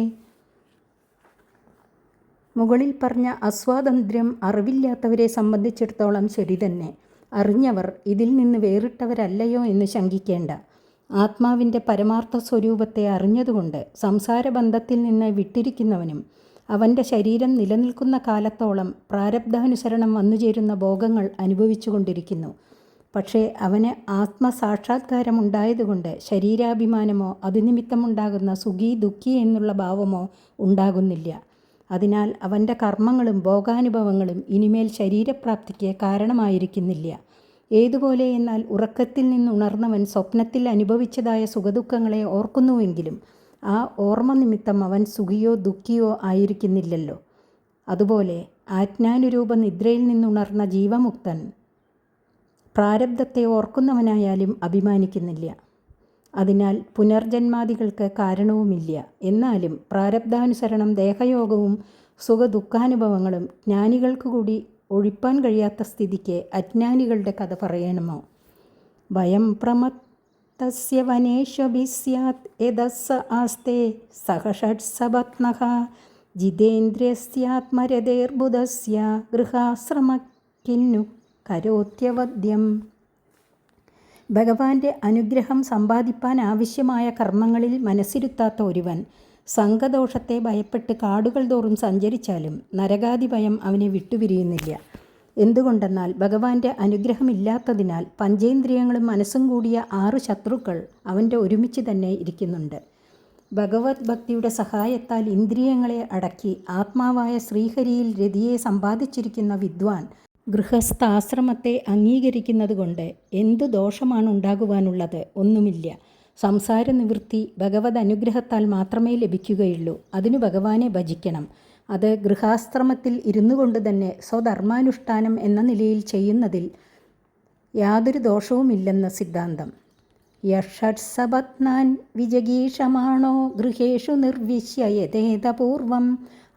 [SPEAKER 1] മുകളിൽ പറഞ്ഞ അസ്വാതന്ത്ര്യം അറിവില്ലാത്തവരെ സംബന്ധിച്ചിടത്തോളം ശരി തന്നെ. അറിഞ്ഞവർ ഇതിൽ നിന്ന് വേറിട്ടവരല്ലയോ എന്ന് ശങ്കിക്കേണ്ട. ആത്മാവിൻ്റെ പരമാർത്ഥ സ്വരൂപത്തെ അറിഞ്ഞതുകൊണ്ട് സംസാരബന്ധത്തിൽ നിന്ന് വിട്ടിരിക്കുന്നവനും അവൻ്റെ ശരീരം നിലനിൽക്കുന്ന കാലത്തോളം പ്രാരബ്ധാനുസരണം വന്നുചേരുന്ന ഭോഗങ്ങൾ അനുഭവിച്ചു കൊണ്ടിരിക്കുന്നു. പക്ഷേ അവന് ആത്മസാക്ഷാത്കാരമുണ്ടായതുകൊണ്ട് ശരീരാഭിമാനമോ അതുനിമിത്തമുണ്ടാകുന്ന സുഖി ദുഃഖി എന്നുള്ള ഭാവമോ ഉണ്ടാകുന്നില്ല. അതിനാൽ അവൻ്റെ കർമ്മങ്ങളും ഭോഗാനുഭവങ്ങളും ഇനിമേൽ ശരീരപ്രാപ്തിക്ക് കാരണമായിരിക്കുന്നില്ല. ഏതുപോലെ എന്നാൽ ഉറക്കത്തിൽ നിന്നുണർന്നവൻ സ്വപ്നത്തിൽ അനുഭവിച്ചതായ സുഖദുഃഖങ്ങളെ ഓർക്കുന്നുവെങ്കിലും ആ ഓർമ്മ നിമിത്തം അവൻ സുഖിയോ ദുഃഖിയോ ആയിരിക്കുന്നില്ലല്ലോ. അതുപോലെ ആജ്ഞാനുരൂപ നിദ്രയിൽ നിന്നുണർന്ന ജീവമുക്തൻ പ്രാരബ്ധത്തെ ഓർക്കുന്നവനായാലും അഭിമാനിക്കുന്നില്ല. അതിനാൽ പുനർജന്മാദികൾക്ക് കാരണവുമില്ല. എന്നാലും പ്രാരബ്ധാനുസരണം ദേഹയോഗവും സുഖദുഃഖാനുഭവങ്ങളും ജ്ഞാനികൾക്ക് കൂടി ഒഴിപ്പാൻ കഴിയാത്ത സ്ഥിതിക്ക് അജ്ഞാനികളുടെ കഥ പറയണമോ? ഭയം പ്രമത്തസ്യ വനേഷ്വഭി സ്യാത് യദസ്സ ആസ്തേ സഹഷഡ്സപത്നഃ ജിതേന്ദ്രിയസ്യാത്മരതേർബുധസ്യ ഗൃഹാശ്രമക്കിന്നു കരോത്യവദ്യം. ഭഗവാന്റെ അനുഗ്രഹം സമ്പാദിപ്പാൻ ആവശ്യമായ കർമ്മങ്ങളിൽ മനസ്സിരുത്താത്ത ഒരുവൻ സംഘദോഷത്തെ ഭയപ്പെട്ട് കാടുകൾ തോറും സഞ്ചരിച്ചാലും നരകാദി ഭയം അവനെ വിട്ടുപിരിയുന്നില്ല. എന്തുകൊണ്ടെന്നാൽ ഭഗവാന്റെ അനുഗ്രഹമില്ലാത്തതിനാൽ പഞ്ചേന്ദ്രിയങ്ങളും മനസ്സും കൂടിയ 6 ശത്രുക്കൾ അവൻ്റെ ഒരുമിച്ച് തന്നെ ഇരിക്കുന്നുണ്ട്. ഭഗവത് ഭക്തിയുടെ സഹായത്താൽ ഇന്ദ്രിയങ്ങളെ അടക്കി ആത്മാവായ ശ്രീഹരിയിൽ രതിയെ സമ്പാദിച്ചിരിക്കുന്ന വിദ്വാൻ ഗൃഹസ്ഥാശ്രമത്തെ അംഗീകരിക്കുന്നത് കൊണ്ട് എന്തു ദോഷമാണ് ഉണ്ടാകുവാനുള്ളത്? ഒന്നുമില്ല. സംസാര നിവൃത്തി ഭഗവത് അനുഗ്രഹത്താൽ മാത്രമേ ലഭിക്കുകയുള്ളൂ. അതിനു ഭഗവാനെ ഭജിക്കണം. അത് ഗൃഹാശ്രമത്തിൽ ഇരുന്നു കൊണ്ട് തന്നെ സ്വധർമാനുഷ്ഠാനം എന്ന നിലയിൽ ചെയ്യുന്നതിൽ യാതൊരു ദോഷവുമില്ലെന്ന് സിദ്ധാന്തം. യഷഡ്സപത്നാൻ വിജഗീഷമാണോ ഗൃഹേഷു നിർവിശ്യ യഥേതപൂർവം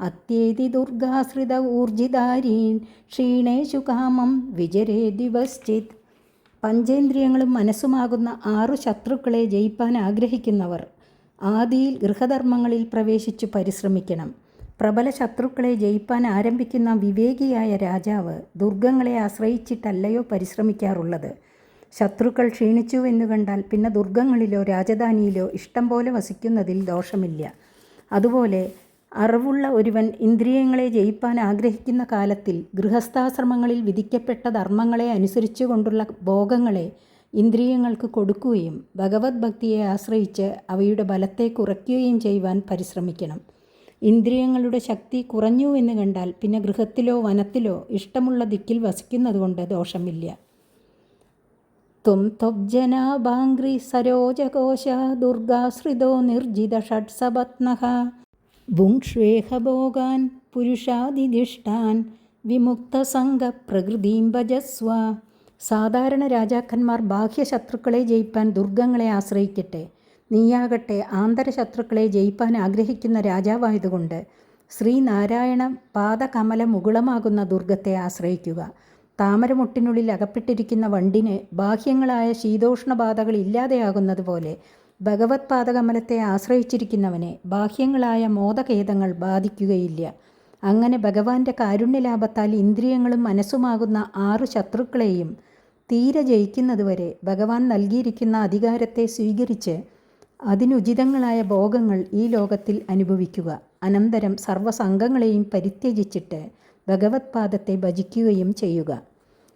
[SPEAKER 1] അത്യേതി ദുർഗാശ്രിത ഊർജിതാരീൻ ക്ഷീണേഷു കാമം വിജരേദ്വിവശ്ചിത്. പഞ്ചേന്ദ്രിയങ്ങളും മനസ്സുമാകുന്ന 6 ശത്രുക്കളെ ജയിപ്പാൻ ആഗ്രഹിക്കുന്നവർ ആദിയിൽ ഗൃഹധർമ്മങ്ങളിൽ പ്രവേശിച്ചു പരിശ്രമിക്കണം. പ്രബല ശത്രുക്കളെ ജയിപ്പാൻ ആരംഭിക്കുന്ന വിവേകിയായ രാജാവ് ദുർഗങ്ങളെ ആശ്രയിച്ചിട്ടല്ലയോ പരിശ്രമിക്കാറുള്ളത്? ശത്രുക്കൾ ക്ഷീണിച്ചുവെന്നു കണ്ടാൽ പിന്നെ ദുർഗങ്ങളിലോ രാജധാനിയിലോ ഇഷ്ടം പോലെ വസിക്കുന്നതിൽ ദോഷമില്ല. അതുപോലെ അറിവുള്ള ഒരുവൻ ഇന്ദ്രിയങ്ങളെ ജയിപ്പാൻ ആഗ്രഹിക്കുന്ന കാലത്തിൽ ഗൃഹസ്ഥാശ്രമങ്ങളിൽ വിധിക്കപ്പെട്ട ധർമ്മങ്ങളെ അനുസരിച്ചു കൊണ്ടുള്ള ഭോഗങ്ങളെ ഇന്ദ്രിയങ്ങൾക്ക് കൊടുക്കുകയും ഭഗവത് ഭക്തിയെ ആശ്രയിച്ച് അവയുടെ ബലത്തെ കുറയ്ക്കുകയും ചെയ്യുവാൻ പരിശ്രമിക്കണം. ഇന്ദ്രിയങ്ങളുടെ ശക്തി കുറഞ്ഞു എന്ന് കണ്ടാൽ പിന്നെ ഗൃഹത്തിലോ വനത്തിലോ ഇഷ്ടമുള്ള ദിക്കിൽ വസിക്കുന്നതുകൊണ്ട് ദോഷമില്ല. ത്വം ത്വബ്ജനാഭാംഗ്രി സരോജകോശ ദുർഗാശ്രിതോ നിർജിത ഷഡ്സപത്നഃ ഭുങ്ക്ഷ്വേഹ ഭോഗാൻ പുരുഷാദിദിഷ്ടാൻ വിമുക്തസംഗ പ്രകൃതിം ഭജസ്വ. സാധാരണ രാജാക്കന്മാർ ബാഹ്യശത്രുക്കളെ ജയിപ്പാൻ ദുർഗങ്ങളെ ആശ്രയിക്കട്ടെ. നീയാകട്ടെ ആന്തരശത്രുക്കളെ ജയിപ്പാൻ ആഗ്രഹിക്കുന്ന രാജാവായതുകൊണ്ട് ശ്രീനാരായണ പാദകമല മുകുളമാകുന്ന ദുർഗത്തെ ആശ്രയിക്കുക. താമരമുട്ടിനുള്ളിൽ അകപ്പെട്ടിരിക്കുന്ന വണ്ടിന് ബാഹ്യങ്ങളായ ശീതോഷ്ണബാധകൾ ഇല്ലാതെയാകുന്നത് പോലെ ഭഗവത് പാദകമലത്തെ ആശ്രയിച്ചിരിക്കുന്നവനെ ബാഹ്യങ്ങളായ മോദഖേദങ്ങൾ ബാധിക്കുകയില്ല. അങ്ങനെ ഭഗവാന്റെ കാരുണ്യലാഭത്താൽ ഇന്ദ്രിയങ്ങളും മനസ്സുമാകുന്ന 6 ശത്രുക്കളെയും തീരെ ജയിക്കുന്നതുവരെ ഭഗവാൻ നൽകിയിരിക്കുന്ന അധികാരത്തെ സ്വീകരിച്ച് അതിനുചിതങ്ങളായ ഭോഗങ്ങൾ ഈ ലോകത്തിൽ അനുഭവിക്കുക. അനന്തരം സർവ്വസംഘങ്ങളെയും പരിത്യജിച്ചിട്ട് ഭഗവത് പാദത്തെ ഭജിക്കുകയും ചെയ്യുക.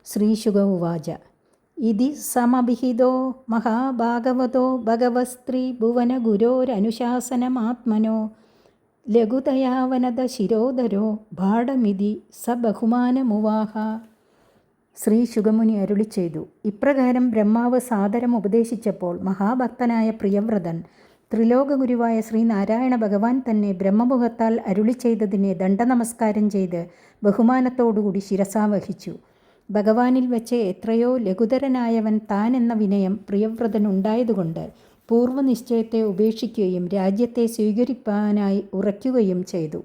[SPEAKER 1] ശ്രീശുക ഉവാച. ഇതി സമഭിഹിതോ മഹാഭാഗവതോ ഭഗവസ്ത്രീ ഭുവനഗുരോരനുശാസനമാത്മനോ ലഘുതയാവനത ശിരോധരോ ഭാടമിതി സ ബഹുമാനമുവാഹ. ശ്രീ ശുഗമുനി അരുളി ചെയ്തു. ഇപ്രകാരം ബ്രഹ്മാവ് സാദരം ഉപദേശിച്ചപ്പോൾ മഹാഭക്തനായ പ്രിയവ്രതൻ ത്രിലോകഗുരുവായ ശ്രീനാരായണ ഭഗവാൻ തന്നെ ബ്രഹ്മമുഖത്താൽ അരുളി ചെയ്തതിനെ ദണ്ഡനമസ്കാരം ചെയ്ത് ബഹുമാനത്തോടുകൂടി ശിരസാവഹിച്ചു. ഭഗവാനിൽ വെച്ച് എത്രയോ ലഘുതരനായവൻ താൻ എന്ന വിനയം പ്രിയവ്രതനുണ്ടായതുകൊണ്ട് പൂർവ്വനിശ്ചയത്തെ ഉപേക്ഷിക്കുകയും രാജ്യത്തെ സ്വീകരിപ്പാനായി ഉറയ്ക്കുകയും ചെയ്തു.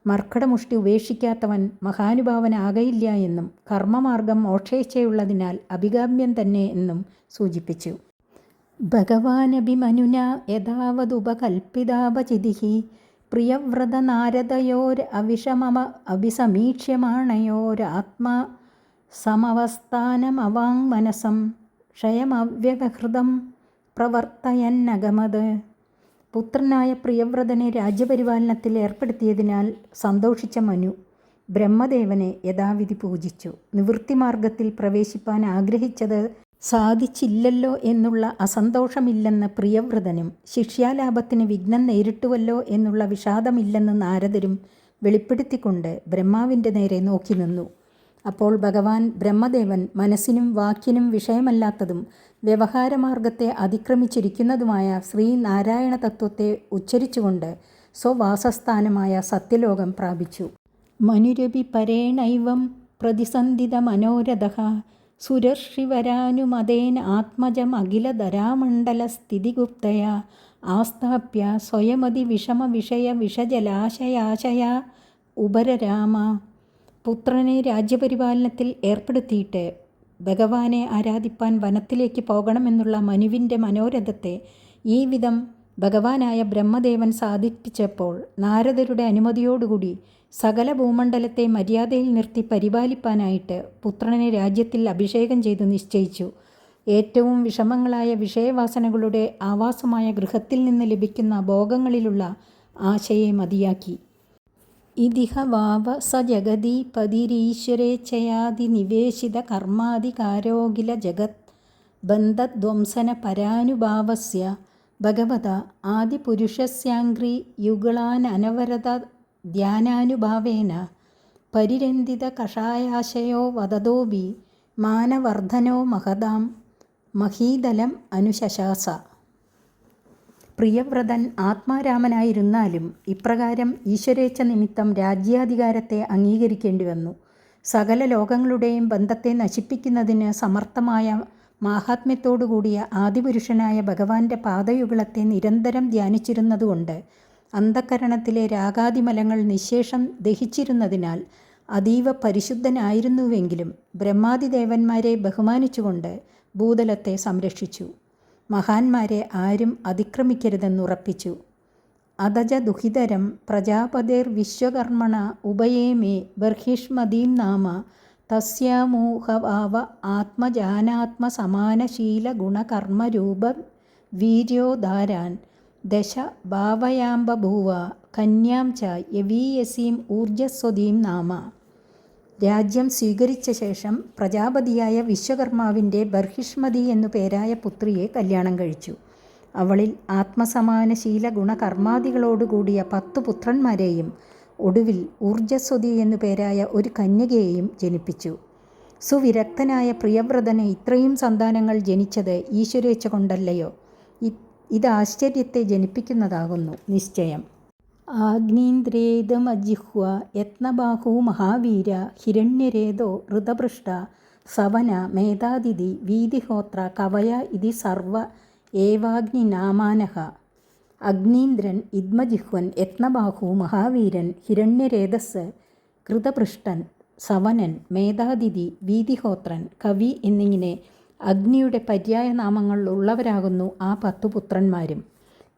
[SPEAKER 1] മർക്കടമുഷ്ടി ഉപേക്ഷിക്കാത്തവൻ മഹാനുഭാവനാകയില്ല എന്നും കർമ്മമാർഗം മോക്ഷേച്ഛയുള്ളതിനാൽ അഭികാമ്യം തന്നെ എന്നും സൂചിപ്പിച്ചു. ഭഗവാനഭിമനുന യഥാവതുപകൽപ്പിതാപചിതിഃ പ്രിയവ്രതനാരദയോർ അവിഷമമ അഭിസമീക്ഷ്യമാണയോരാത്മാ സമവസ്ഥാനമവാങ്മനസം ക്ഷയമവ്യവഹൃതം പ്രവർത്തയന്നഗമത്. പുത്രനായ പ്രിയവ്രതനെ രാജ്യപരിപാലനത്തിൽ ഏർപ്പെടുത്തിയതിനാൽ സന്തോഷിച്ച മനു ബ്രഹ്മദേവനെ യഥാവിധി പൂജിച്ചു. നിവൃത്തിമാർഗത്തിൽ പ്രവേശിപ്പാൻ ആഗ്രഹിച്ചത് സാധിച്ചില്ലല്ലോ എന്നുള്ള അസന്തോഷമില്ലെന്ന് പ്രിയവ്രതനും ശിഷ്യാലാഭത്തിന് വിഘ്നം നേരിട്ടുവല്ലോ എന്നുള്ള വിഷാദമില്ലെന്ന് നാരദരും വെളിപ്പെടുത്തിക്കൊണ്ട് ബ്രഹ്മാവിൻ്റെ നേരെ നോക്കി നിന്നു. അപ്പോൾ ഭഗവാൻ ബ്രഹ്മദേവൻ മനസ്സിനും വാക്കിനും വിഷയമല്ലാത്തതും വ്യവഹാരമാർഗത്തെ അതിക്രമിച്ചിരിക്കുന്നതുമായ ശ്രീനാരായണ തത്വത്തെ ഉച്ചരിച്ചുകൊണ്ട് സ്വവാസസ്ഥാനമായ സത്യലോകം പ്രാപിച്ചു. മനുരപി പരേണൈവം പ്രതിസന്ധിത മനോരഥഃ സുരർഷിവരാനുമതേന ആത്മജം അഖിലധരാമണ്ഡല സ്ഥിതിഗുപ്തയാ ആസ്ഥാപ്യ സ്വയമതി വിഷമ വിഷയ വിഷജലാശയാശയാ ഉപരരാമ. പുത്രനെ രാജ്യപരിപാലനത്തിൽ ഏർപ്പെടുത്തിയിട്ട് ഭഗവാനെ ആരാധിപ്പാൻ വനത്തിലേക്ക് പോകണമെന്നുള്ള മനുവിൻ്റെ മനോരഥത്തെ ഈ വിധം ഭഗവാനായ ബ്രഹ്മദേവൻ സാധിപ്പിച്ചപ്പോൾ നാരദരുടെ അനുമതിയോടുകൂടി സകല ഭൂമണ്ഡലത്തെ മര്യാദയിൽ നിർത്തി പരിപാലിപ്പാനായിട്ട് പുത്രനെ രാജ്യത്തിൽ അഭിഷേകം ചെയ്തു നിശ്ചയിച്ചു. ഏറ്റവും വിഷമങ്ങളായ വിഷയവാസനകളുടെ ആവാസമായ ഗൃഹത്തിൽ നിന്ന് ലഭിക്കുന്ന ഭോഗങ്ങളിലുള്ള ആശയെ മതിയാക്കി. ഇതിഹ വാവ സ ജഗദീപതിരീശ്വരേച്ഛയാദിനിവേശിത കർമാധികാരോഖില ജഗത് ബന്ധധ്വംസന പരാനുഭാവസ്യ ഭഗവത ആദിപുരുഷസ്യാംഘ്രി യുഗളാനവരത ധ്യാനാനുഭാവേന പരിരന്ധിത കഷായാശയോ വദതോപി മാനവർദ്ധനോ മഹതാം മഹീതലം അനുശശാസ. പ്രിയവ്രതൻ ആത്മാരാമനായിരുന്നാലും ഇപ്രകാരം ഈശ്വരേച്ഛ നിമിത്തം രാജ്യാധികാരത്തെ അംഗീകരിക്കേണ്ടി വന്നു. സകല ലോകങ്ങളുടെയും ബന്ധത്തെ നശിപ്പിക്കുന്നതിന് സമർത്ഥമായ മാഹാത്മ്യത്തോടുകൂടിയ ആദിപുരുഷനായ ഭഗവാന്റെ പാദയുഗളത്തെ നിരന്തരം ധ്യാനിച്ചിരുന്നതുകൊണ്ട് അന്ധഃകരണത്തിലെ രാഗാദിമലങ്ങൾ നിശേഷം ദഹിച്ചിരുന്നതിനാൽ അതീവ പരിശുദ്ധനായിരുന്നുവെങ്കിലും ബ്രഹ്മാദിദേവന്മാരെ ബഹുമാനിച്ചുകൊണ്ട് ഭൂതലത്തെ സംരക്ഷിച്ചു. മഹാന്മാരെ ആരും അതിക്രമിക്കരുതെന്നുറപ്പിച്ചു. അതജ ദുഹിതരം പ്രജാപതിർ വിശ്വകർമ്മണ ഉഭയേമേ ബർഹിഷ്മതീം നാമ തസ്യാമൂഹഭാവ ആത്മജാനാത്മസമാനശീല ഗുണകർമ്മരൂപ വീര്യോദാരാൻ ദശ ഭാവയാംബഭൂവ കന്യാം ച യവീയസീം ഊർജസ്വതീം നാമ. രാജ്യം സ്വീകരിച്ച ശേഷം പ്രജാപതിയായ വിശ്വകർമാവിൻ്റെ ബർഹിഷ്മതി എന്നു പേരായ പുത്രിയെ കല്യാണം കഴിച്ചു. അവളിൽ ആത്മസമാനശീല ഗുണകർമാദികളോടുകൂടിയ 10 പുത്രന്മാരെയും ഒടുവിൽ ഊർജസ്വതി എന്നു പേരായ ഒരു കന്യകയെയും ജനിപ്പിച്ചു. സുവിരക്തനായ പ്രിയവ്രതന് ഇത്രയും സന്താനങ്ങൾ ജനിച്ചത് ഈശ്വരേച്ഛ കൊണ്ടല്ലയോ? ഇത് ആശ്ചര്യത്തെ ജനിപ്പിക്കുന്നതാകുന്നു നിശ്ചയം. ആഗ്നീന്ദ്രേദമജിഹ്വ യത്നബാഹു മഹാവീര ഹിരണ്യരേതോ ഋതപൃഷ്ട സവന മേധാതിഥി വീതിഹോത്ര കവയ ഇതി സർവ ഏവാഗ്നിനാമാനഃ. അഗ്നീന്ദ്രൻ, ഇദ്മജിഹ്വൻ, യത്നബാഹു, മഹാവീരൻ, ഹിരണ്യരേതസ്, കൃതപൃഷ്ടൻ, സവനൻ, മേധാതിഥി, വീതിഹോത്രൻ, കവി എന്നിങ്ങനെ അഗ്നിയുടെ പര്യായ നാമങ്ങൾ ഉള്ളവരാകുന്നു ആ 10 പുത്രന്മാരും.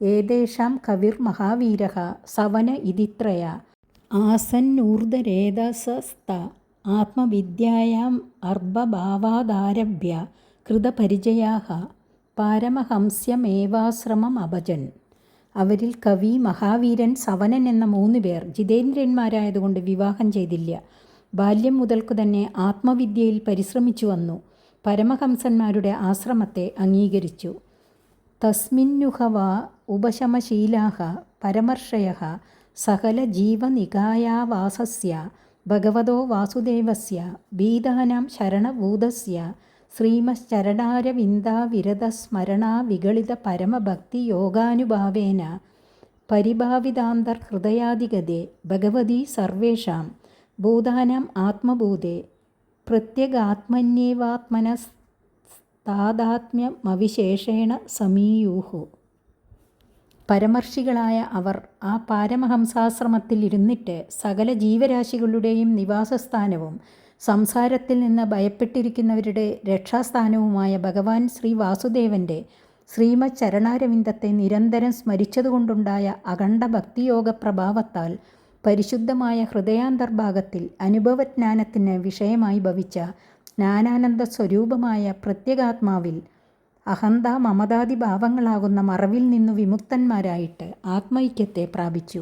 [SPEAKER 1] ഏതേഷാം കവിർ മഹാവീരഃ സവന ഇതിത്രയ ആസന്നൂർധരേതസസ്ത ആത്മവിദ്യായാം അർബഭാവാദാരഭ്യ കൃതപരിചയാഃ പാരമഹംസ്യമേവാശ്രമം അഭജൻ. അവരിൽ കവി, മഹാവീരൻ, സവനൻ എന്ന 3 പേർ ജിതേന്ദ്രന്മാരായതുകൊണ്ട് വിവാഹം ചെയ്തില്ല. ബാല്യം മുതൽക്കു തന്നെ ആത്മവിദ്യയിൽ പരിശ്രമിച്ചു വന്നു. പരമഹംസന്മാരുടെ ആശ്രമത്തെ അംഗീകരിച്ചു. തസ്മിന്നുഹവാ ഉപശമശീലാഃ പരമർഷയഃ സകലജീവനികായാവാസസ്യ ഭഗവതോ വാസുദേവസ്യ ഭീതാനാം ശരണഭൂതസ്യ ശ്രീമശ്ചരണാരവിന്ദാവിരതസ്മരണാ വിഗളിത പരമഭക്തിയോഗാനുഭാവേന പരിഭാവിതാന്തർഹൃദയാദിഗതേ ഭഗവതി സർവേഷാം ഭൂതാനാം ആത്മഭൂതേ പ്രത്യഗാത്മന്യേവാത്മനസ്താദാത്മ്യമവിശേഷേണ സമീയൂഃ. പരമർഷികളായ അവർ ആ പാരമഹംസാശ്രമത്തിൽ ഇരുന്നിട്ട് സകല ജീവരാശികളുടെയും നിവാസസ്ഥാനവും സംസാരത്തിൽ നിന്ന് ഭയപ്പെട്ടിരിക്കുന്നവരുടെ രക്ഷാസ്ഥാനവുമായ ഭഗവാൻ ശ്രീ വാസുദേവൻ്റെ ശ്രീമത് ചരണാരവിന്ദത്തെ നിരന്തരം സ്മരിച്ചതുകൊണ്ടുണ്ടായ അഖണ്ഡ ഭക്തിയോഗ പ്രഭാവത്താൽ പരിശുദ്ധമായ ഹൃദയാന്തർഭാഗത്തിൽ അനുഭവജ്ഞാനത്തിന് വിഷയമായി ഭവിച്ച ജ്ഞാനാനന്ദ സ്വരൂപമായ പ്രത്യഗാത്മാവിൽ അഹന്ത മമതാദി ഭാവങ്ങളാകുന്ന മറവിൽ നിന്നു വിമുക്തന്മാരായിട്ട് ആത്മൈക്യത്തെ പ്രാപിച്ചു.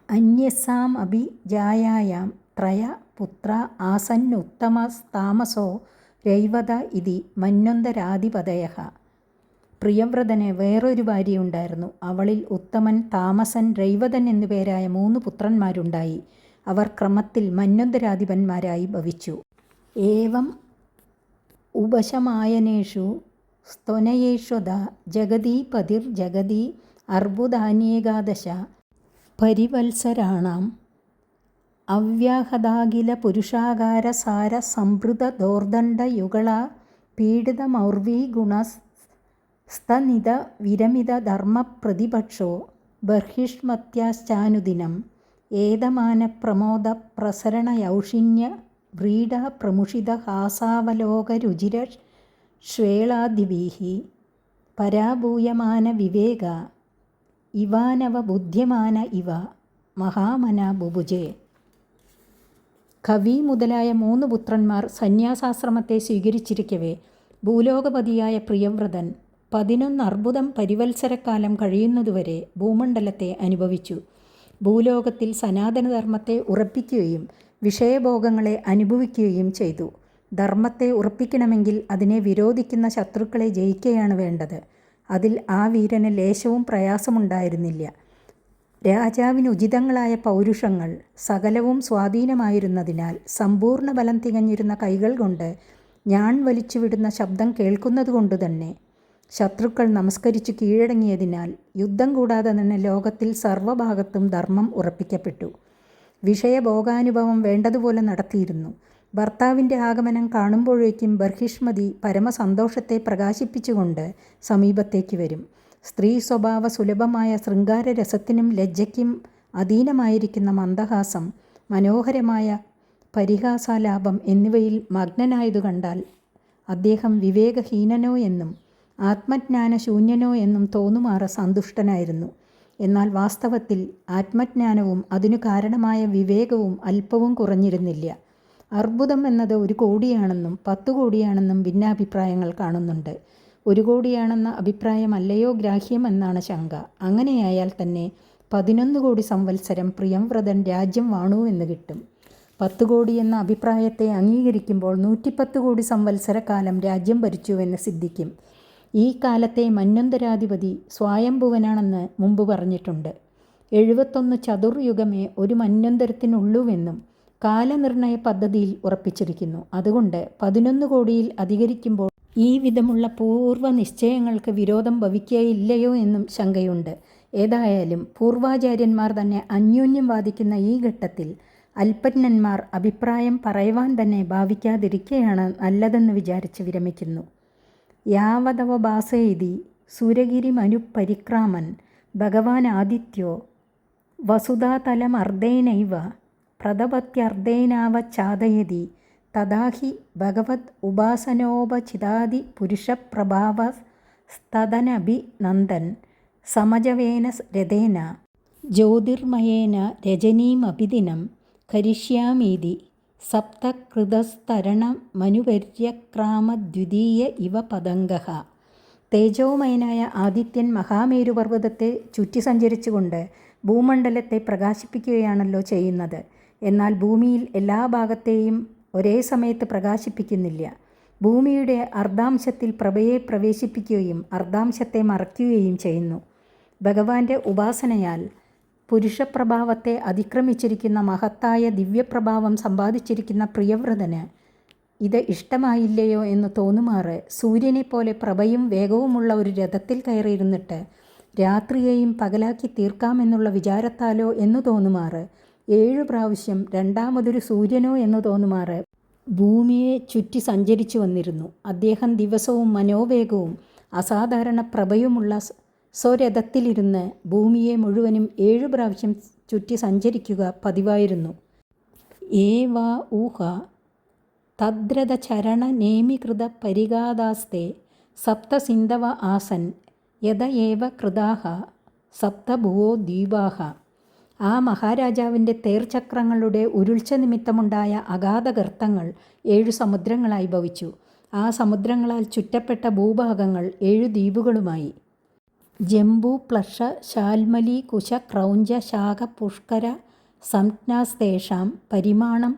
[SPEAKER 1] അന്യസാം അഭി ജായായാം ത്രയ പുത്ര ആസന്നുത്തമസ്താമസോ രൈവത ഇതി മന്വന്തരാധിപതയഃ. പ്രിയവ്രതന് വേറൊരു ഭാര്യയുണ്ടായിരുന്നു. അവളിൽ ഉത്തമൻ, താമസൻ, രൈവതൻ എന്നുപേരായ 3 പുത്രന്മാരുണ്ടായി. അവർ ക്രമത്തിൽ മന്വന്തരാധിപന്മാരായി ഭവിച്ചു. ഏവം ഉപശമായനേഷു സ്ത്വനയേഷ്വത ജഗതീപതിർജഗതി അർബുദാന്യേകാദശ പരിവത്സരാണാം അവ്യാഹതാഖില പുരുഷാകാരസാര സംഭൃതദോർദണ്ഡയുഗള പീഡിതമൗർവീ ഗുണസ്തനിത വിരമിത ധർമ്മപ്രതിപക്ഷോ ബർഹിഷ്മത്യാശ്ചാനുദിനം ഏതമാന പ്രമോദ പ്രസരണയൗഷിന്യ വ്രീഡ പ്രമുഷിത ഹാസാവലോകരുചിര ശ്വേളാദിഭിഃ പരാഭൂയമാന വിവേക ഇവാനവ ബുദ്ധ്യമാന ഇവ മഹാമന ബുഭുജേ. കവി മുതലായ 3 പുത്രന്മാർ സന്യാസാശ്രമത്തെ സ്വീകരിച്ചിരിക്കവേ ഭൂലോകപതിയായ പ്രിയവ്രതൻ 11 അർബുദം പരിവത്സരക്കാലം കഴിയുന്നതുവരെ ഭൂമണ്ഡലത്തെ അനുഭവിച്ചു. ഭൂലോകത്തിൽ സനാതനധർമ്മത്തെ ഉറപ്പിക്കുകയും വിഷയഭോഗങ്ങളെ അനുഭവിക്കുകയും ചെയ്തു. ധർമ്മത്തെ ഉറപ്പിക്കണമെങ്കിൽ അതിനെ വിരോധിക്കുന്ന ശത്രുക്കളെ ജയിക്കുകയാണ് വേണ്ടത്. അതിൽ ആ വീരന് ലേശവും പ്രയാസമുണ്ടായിരുന്നില്ല. രാജാവിന് ഉചിതങ്ങളായ പൗരുഷങ്ങൾ സകലവും സ്വാധീനമായിരുന്നതിനാൽ സമ്പൂർണ്ണ ബലം തികഞ്ഞിരുന്ന കൈകൾ കൊണ്ട് ഞാൻ വലിച്ചുവിടുന്ന ശബ്ദം കേൾക്കുന്നതുകൊണ്ടുതന്നെ ശത്രുക്കൾ നമസ്കരിച്ചു കീഴടങ്ങിയതിനാൽ യുദ്ധം കൂടാതെ തന്നെ ലോകത്തിൽ സർവ്വഭാഗത്തും ധർമ്മം ഉറപ്പിക്കപ്പെട്ടു. വിഷയഭോഗാനുഭവം വേണ്ടതുപോലെ നടത്തിയിരുന്നു. ഭർത്താവിൻ്റെ ആഗമനം കാണുമ്പോഴേക്കും ബർഹിഷ്മതി പരമസന്തോഷത്തെ പ്രകാശിപ്പിച്ചുകൊണ്ട് സമീപത്തേക്ക് വരും. സ്ത്രീ സ്വഭാവ സുലഭമായ ശൃംഗാരരസത്തിനും ലജ്ജയ്ക്കും അധീനമായിരിക്കുന്ന മന്ദഹാസം, മനോഹരമായ പരിഹാസാലാപം എന്നിവയിൽ മഗ്നനായതു കണ്ടാൽ അദ്ദേഹം വിവേകഹീനനോ എന്നും ആത്മജ്ഞാനശൂന്യനോ എന്നും തോന്നുമാറ് സന്തുഷ്ടനായിരുന്നു. എന്നാൽ വാസ്തവത്തിൽ ആത്മജ്ഞാനവും അതിനു കാരണമായ വിവേകവും അല്പവും കുറഞ്ഞിരുന്നില്ല. അർബുദം എന്നത് 1 കോടിയാണെന്നും 10 കോടിയാണെന്നും ഭിന്നാഭിപ്രായങ്ങൾ കാണുന്നുണ്ട്. 1 കോടിയാണെന്ന അഭിപ്രായമല്ലയോ ഗ്രാഹ്യം എന്നാണ് ശങ്ക. അങ്ങനെയായാൽ തന്നെ 11 കോടി സംവത്സരം പ്രിയവ്രതൻ രാജ്യം വാണു എന്ന് കിട്ടും. 10 കോടി എന്ന അഭിപ്രായത്തെ അംഗീകരിക്കുമ്പോൾ 110 കോടി സംവത്സരക്കാലം രാജ്യം ഭരിച്ചുവെന്ന് സിദ്ധിക്കും. ഈ കാലത്തെ മന്വന്തരാധിപതി സ്വായംഭുവനാണെന്ന് മുമ്പ് പറഞ്ഞിട്ടുണ്ട്. 71 ചതുർയുഗമേ ഒരു മന്വന്തരത്തിനുള്ളൂവെന്നും കാലനിർണയ പദ്ധതിയിൽ ഉറപ്പിച്ചിരിക്കുന്നു. അതുകൊണ്ട് 11 കോടിയിൽ അധികരിക്കുമ്പോൾ ഈ വിധമുള്ള പൂർവ്വ നിശ്ചയങ്ങൾക്ക് വിരോധം ഭവിക്കുകയില്ലയോ എന്നും ശങ്കയുണ്ട്. ഏതായാലും പൂർവാചാര്യന്മാർ തന്നെ അന്യോന്യം വാദിക്കുന്ന ഈ ഘട്ടത്തിൽ അല്പജ്ഞന്മാർ അഭിപ്രായം പറയുവാൻ തന്നെ ഭാവിക്കാതിരിക്കെയാണ് നല്ലതെന്ന് വിചാരിച്ച് വിരമിക്കുന്നു. യാവതവഭാസേതി സുരഗിരിമനുപരിക്രാമൻ ഭഗവാൻ ആദിത്യോ വസുധാതലമർദ്ധേനൈവ പ്രതപത്യർദ്ധേനാവച്ഛാദയതി തഥാഹി ഭഗവത് ഉപാസനോപചിതാദി പുരുഷപ്രഭാവസ്തദനഭിനന്ദൻ സമജവേന രഥേന ജ്യോതിർമയേന രജനീമഭിദിനം കരിഷ്യാമീതി സപ്തകൃതസ്തരണമനുപര്യക്രാമദ്വിതീയ ഇവ പതംഗഃ. തേജോമയനായ ആദിത്യൻ മഹാമേരുപർവ്വതത്തെ ചുറ്റി സഞ്ചരിച്ചുകൊണ്ട് ഭൂമണ്ഡലത്തെ പ്രകാശിപ്പിക്കുകയാണല്ലോ ചെയ്യുന്നത്. എന്നാൽ ഭൂമിയിൽ എല്ലാ ഭാഗത്തെയും ഒരേ സമയത്ത് പ്രകാശിപ്പിക്കുന്നില്ല. ഭൂമിയുടെ അർദ്ധാംശത്തിൽ പ്രഭയെ പ്രവേശിപ്പിക്കുകയും അർദ്ധാംശത്തെ മറയ്ക്കുകയും ചെയ്യുന്നു. ഭഗവാന്റെ ഉപാസനയാൽ പുരുഷപ്രഭാവത്തെ അതിക്രമിച്ചിരിക്കുന്ന മഹത്തായ ദിവ്യപ്രഭാവം സമ്പാദിച്ചിരിക്കുന്ന പ്രിയവ്രതന് ഇത് ഇഷ്ടമായില്ലയോ എന്ന് തോന്നുമാറ് സൂര്യനെപ്പോലെ പ്രഭയും വേഗവുമുള്ള ഒരു രഥത്തിൽ കയറിയിരുന്നിട്ട് രാത്രിയെയും പകലാക്കി തീർക്കാമെന്നുള്ള വിചാരത്താലോ എന്നു തോന്നുമാറ് 7 പ്രാവശ്യം രണ്ടാമതൊരു സൂര്യനോ എന്നു തോന്നുമാറ് ഭൂമിയെ ചുറ്റി സഞ്ചരിച്ചു വന്നിരുന്നു. അദ്ദേഹം ദിവസവും മനോവേഗവും അസാധാരണ പ്രഭയുമുള്ള സ്വരഥത്തിലിരുന്ന് ഭൂമിയെ മുഴുവനും 7 പ്രാവശ്യം ചുറ്റി സഞ്ചരിക്കുക പതിവായിരുന്നു. ഏവാ ഊഹ തദ്രഥചരണനേമികൃത പരിഗാദാസ്തേ സപ്തസിന്ധവ ആസൻ യഥ ഏവ കൃതാഹ സപ്തഭുവോ ദ്വീപാഹ. ആ മഹാരാജാവിൻ്റെ തേർചക്രങ്ങളുടെ ഉരുൾച്ച നിമിത്തമുണ്ടായ അഗാധഗർത്തങ്ങൾ 7 സമുദ്രങ്ങളായി ഭവിച്ചു. ആ സമുദ്രങ്ങളാൽ ചുറ്റപ്പെട്ട ഭൂഭാഗങ്ങൾ 7 ദ്വീപുകളുമായി. ജംബൂ പ്ലഷ ശാൽമലി കുശ ക്രൗഞ്ച ശാഖ പുഷ്കര സംജ്ഞാസ്തേഷാം പരിമാണം